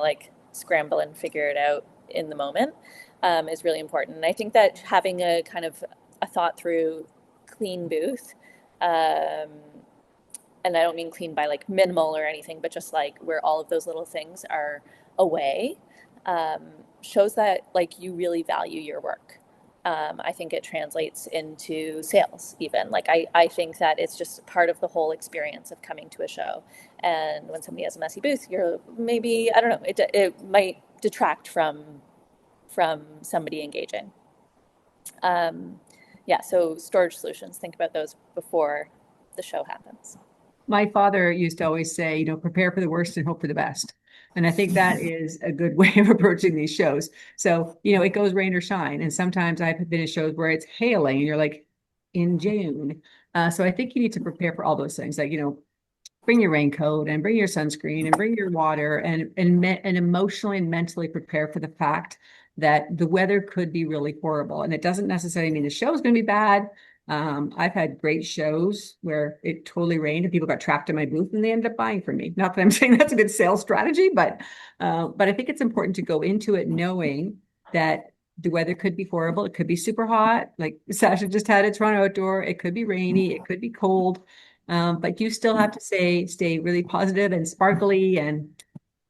like scramble and figure it out in the moment, is really important. And I think that having a kind of a thought through clean booth, and I don't mean clean by like minimal or anything, but just like where all of those little things are away, shows that like you really value your work. I think it translates into sales even. Like I think that it's just part of the whole experience of coming to a show. And when somebody has a messy booth, you're maybe, I don't know, it might detract from somebody engaging. Yeah, so storage solutions, think about those before the show happens. My father used to always say, prepare for the worst and hope for the best. And I think that is a good way of approaching these shows. So, it goes rain or shine. And sometimes I've been in shows where it's hailing and you're like in June. So I think you need to prepare for all those things. Like, bring your raincoat and bring your sunscreen and bring your water and emotionally and mentally prepare for the fact that the weather could be really horrible. And it doesn't necessarily mean the show is going to be bad. I've had great shows where it totally rained and people got trapped in my booth and they ended up buying from me. Not that I'm saying that's a good sales strategy, but I think it's important to go into it knowing that the weather could be horrible. It could be super hot, like Sasha just had at Toronto Outdoor. It could be rainy. It could be cold. But you still have to stay really positive and sparkly and,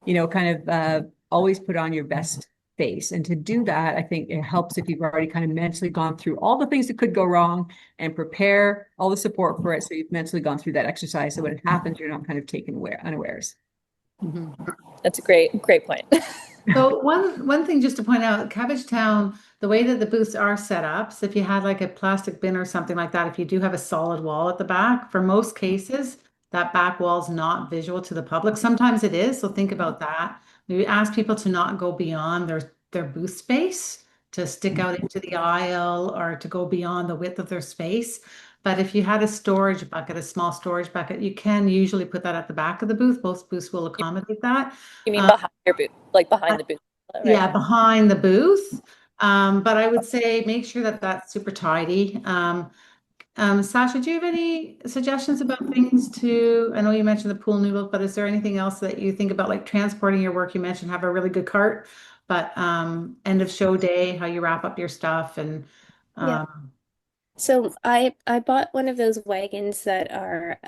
kind of always put on your best face. And to do that, I think it helps if you've already kind of mentally gone through all the things that could go wrong and prepare all the support for it. So you've mentally gone through that exercise. So when it happens, you're not kind of taken unawares. Mm-hmm. That's a great point. So one thing just to point out, Cabbagetown, the way that the booths are set up, so if you had like a plastic bin or something like that, if you do have a solid wall at the back, for most cases, that back wall is not visual to the public. Sometimes it is, so think about that. We ask people to not go beyond their booth space, to stick out into the aisle or to go beyond the width of their space. But if you had a storage bucket, a small storage bucket, you can usually put that at the back of the booth. Most booths will accommodate that. You mean behind your booth, like behind the booth, right? Yeah, behind the booth. But I would say make sure that that's super tidy. Sasha, do you have any suggestions about things I know you mentioned the pool noodles, but is there anything else that you think about, like transporting your work? You mentioned have a really good cart, but end of show day, how you wrap up your stuff and Yeah. So I bought one of those wagons that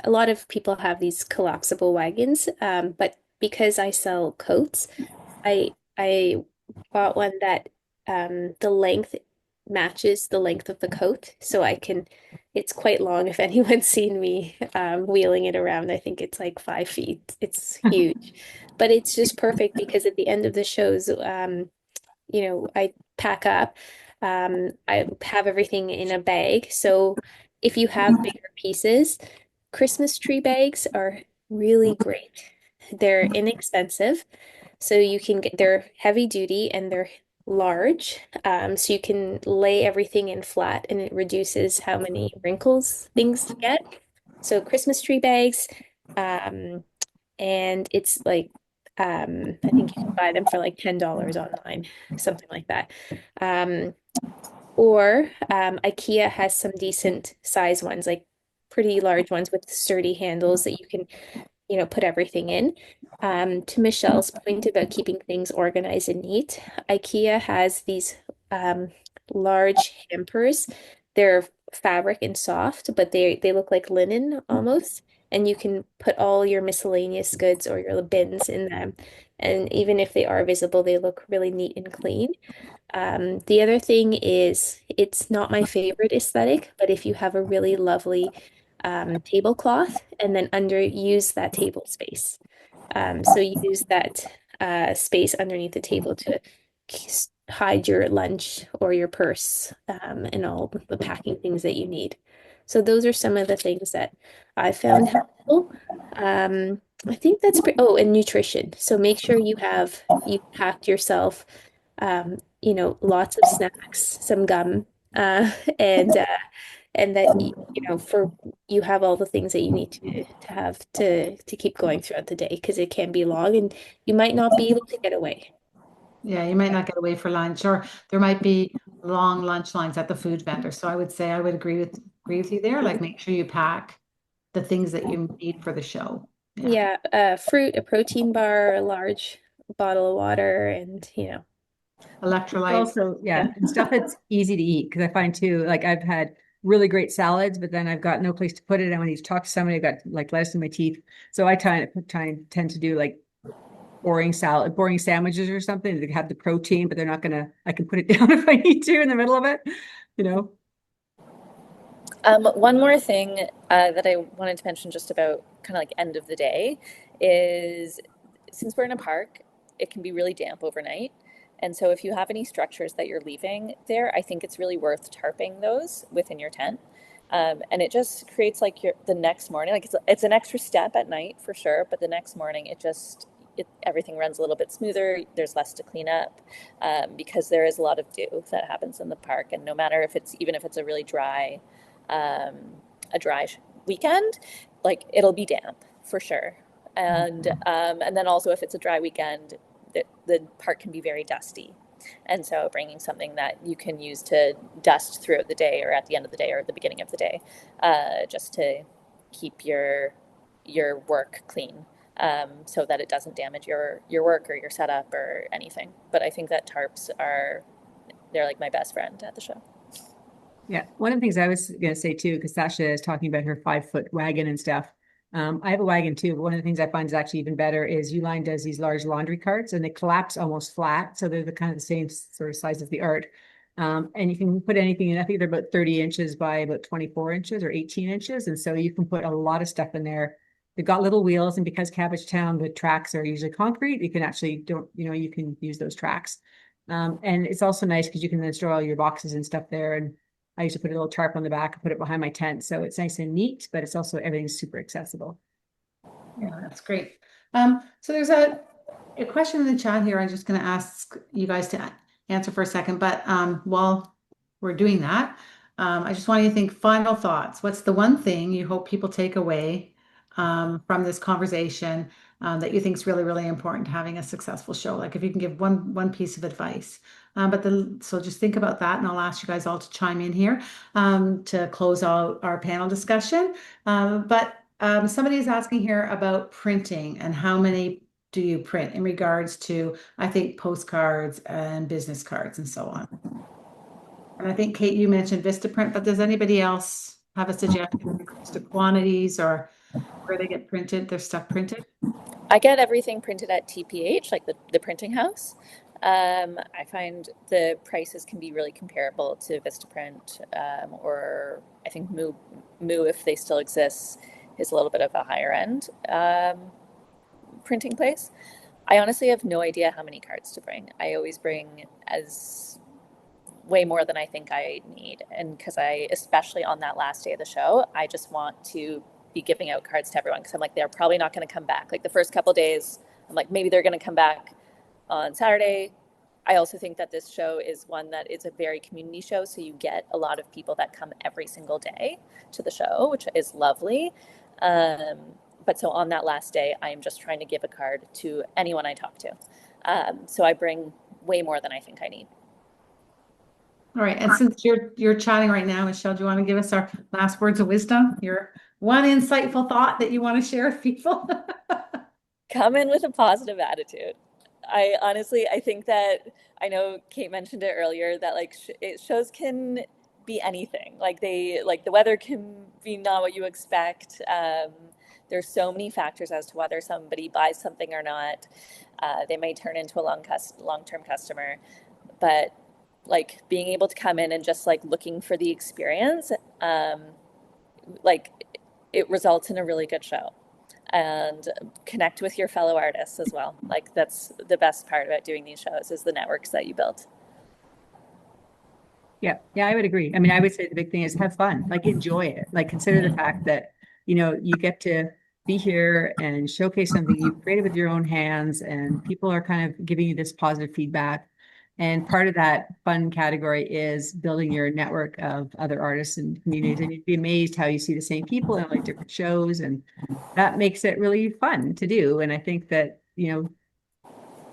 a lot of people have these collapsible wagons, but because I sell coats, I bought one that the length matches the length of the coat, so it's quite long. If anyone's seen me wheeling it around, I think it's like 5 feet. It's huge, but it's just perfect because at the end of the shows, I pack up. I have everything in a bag. So if you have bigger pieces, Christmas tree bags are really great. They're inexpensive, so you can get, they're heavy duty and they're large. So you can lay everything in flat and it reduces how many wrinkles things get. So Christmas tree bags, um, and it's like I think you can buy them for like $10 online, something like that. Um, or IKEA has some decent size ones, like pretty large ones with sturdy handles that you can, put everything in. To Michelle's point about keeping things organized and neat, IKEA has these um, large hampers. They're fabric and soft, but they look like linen almost. And you can put all your miscellaneous goods or your bins in them. And even if they are visible, they look really neat and clean. The other thing is it's not my favorite aesthetic, but if you have a really lovely tablecloth and then use that table space. So use that space underneath the table to hide your lunch or your purse and all the packing things that you need. So those are some of the things that I found helpful. I think that's oh, and nutrition. So make sure you packed yourself lots of snacks, some gum, uh, and uh, and that for you have all the things that you need to have to keep going throughout the day because it can be long and you might not be able to get away. Yeah, you might not get away for lunch, or there might be long lunch lines at the food vendor. So I would say I would agree with you there. Like make sure you pack the things that you need for the show. Yeah. Yeah, fruit, a protein bar, a large bottle of water, and Electrolytes. Also, yeah, and stuff that's easy to eat because I find too, like I've had really great salads, but then I've got no place to put it. And when you talk to somebody, I've got like lettuce in my teeth. So I tend to do like boring sandwiches or something that have the protein, but they're not gonna, I can put it down if I need to in the middle of it, you know? One more thing that I wanted to mention just about kind of like end of the day is since we're in a park, it can be really damp overnight. And so if you have any structures that you're leaving there, I think it's really worth tarping those within your tent. And it just creates like the next morning, like it's an extra step at night for sure, but the next morning everything runs a little bit smoother. There's less to clean up because there is a lot of dew that happens in the park, and no matter even if it's a really um, dry weekend, like it'll be damp for sure. And then also if it's a dry weekend, the park can be very dusty. And so bringing something that you can use to dust throughout the day or at the end of the day or at the beginning of the day, just to keep your work clean, so that it doesn't damage your work or your setup or anything. But I think that they're like my best friend at the show. Yeah. One of the things I was going to say too, because Sasha is talking about her 5-foot wagon and stuff. I have a wagon too, but one of the things I find is actually even better is Uline does these large laundry carts and they collapse almost flat. So they're the kind of the same sort of size as the art. And you can put anything in, I think they're about 30 inches by about 24 inches or 18 inches. And so you can put a lot of stuff in there. They've got little wheels, and because Cabbagetown, the tracks are usually concrete, you can actually you can use those tracks. And it's also nice because you can then store all your boxes and stuff there. And I used to put a little tarp on the back and put it behind my tent. So it's nice and neat, but it's also everything's super accessible. Yeah, that's great. So there's a question in the chat here. I'm just going to ask you guys to answer for a second, but while we're doing that, I just want you to think final thoughts. What's the one thing you hope people take away from this conversation that you think is really, really important to having a successful show? Like if you can give one piece of advice. So just think about that, and I'll ask you guys all to chime in here to close out our panel discussion. Somebody is asking here about printing and how many do you print in regards to, I think, postcards and business cards and so on. And I think, Kate, you mentioned Vistaprint, but does anybody else have a suggestion in regards to quantities or where they get printed, their stuff printed? I get everything printed at TPH, like the printing house. I find the prices can be really comparable to Vistaprint, or I think Moo, if they still exist, is a little bit of a higher end printing place. I honestly have no idea how many cards to bring. I always bring as way more than I think I need, and because especially on that last day of the show, I just want to be giving out cards to everyone because I'm like, they're probably not going to come back. Like the first couple days, I'm like, maybe they're going to come back on Saturday. I also think that this show is one that is a very community show. So you get a lot of people that come every single day to the show, which is lovely. But so on that last day, I am just trying to give a card to anyone I talk to. So I bring way more than I think I need. All right, and since you're chatting right now, Michelle, do you want to give us our last words of wisdom? Your one insightful thought that you want to share with people? Come in with a positive attitude. I honestly, I think that, I know Kate mentioned it earlier, that like shows can be anything. Like the weather can be not what you expect. There's so many factors as to whether somebody buys something or not. They may turn into a long-term customer, but like being able to come in and just like looking for the experience, like it results in a really good show. And connect with your fellow artists as well. Like that's the best part about doing these shows is the networks that you build. Yeah, I would agree. I mean, I would say the big thing is have fun, like enjoy it. Like consider the fact that, you get to be here and showcase something you've created with your own hands, and people are kind of giving you this positive feedback. And part of that fun category is building your network of other artists and communities. And you'd be amazed how you see the same people in like different shows, and that makes it really fun to do. And I think that,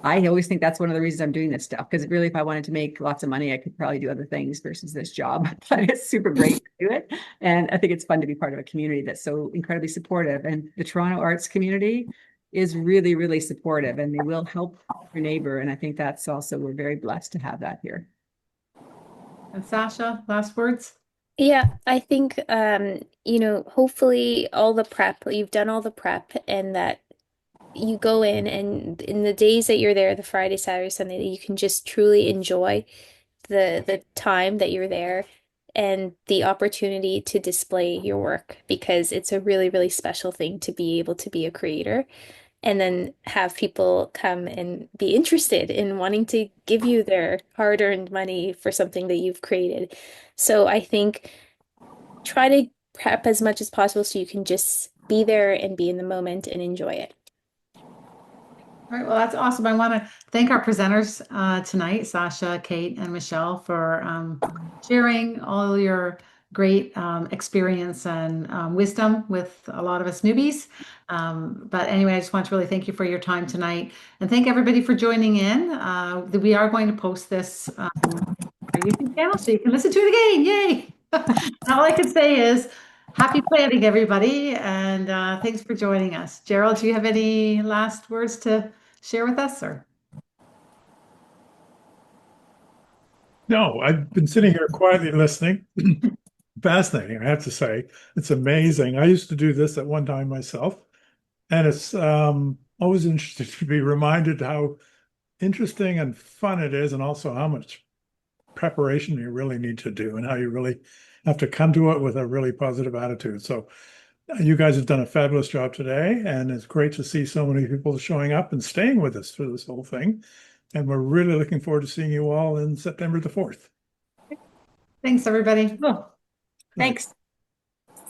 I always think that's one of the reasons I'm doing this stuff, because really, if I wanted to make lots of money, I could probably do other things versus this job. But it's super great to do it. And I think it's fun to be part of a community that's so incredibly supportive. And the Toronto arts community is really, really supportive, and they will help your neighbor. And I think that's also, we're very blessed to have that here. And Sasha, last words? Yeah, I think hopefully you've done all the prep, and that you go in, and in the days that you're there, the Friday, Saturday, Sunday, that you can just truly enjoy the time that you're there and the opportunity to display your work, because it's a really, really special thing to be able to be a creator and then have people come and be interested in wanting to give you their hard-earned money for something that you've created. So I think try to prep as much as possible so you can just be there and be in the moment and enjoy it. All right, well, that's awesome. I want to thank our presenters tonight, Sasha, Kate, and Michelle, for sharing all your great experience and wisdom with a lot of us newbies. But anyway, I just want to really thank you for your time tonight, and thank everybody for joining in. We are going to post this on our YouTube channel so you can listen to it again. Yay! All I can say is happy planning, everybody, and thanks for joining us. Gerald, do you have any last words to share with us, or? No, I've been sitting here quietly listening. Fascinating, I have to say. It's amazing. I used to do this at one time myself, and it's always interesting to be reminded how interesting and fun it is, and also how much preparation you really need to do, and how you really have to come to it with a really positive attitude. So you guys have done a fabulous job today, and it's great to see so many people showing up and staying with us through this whole thing. And we're really looking forward to seeing you all in September the 4th. Thanks, everybody. Cool. Thanks.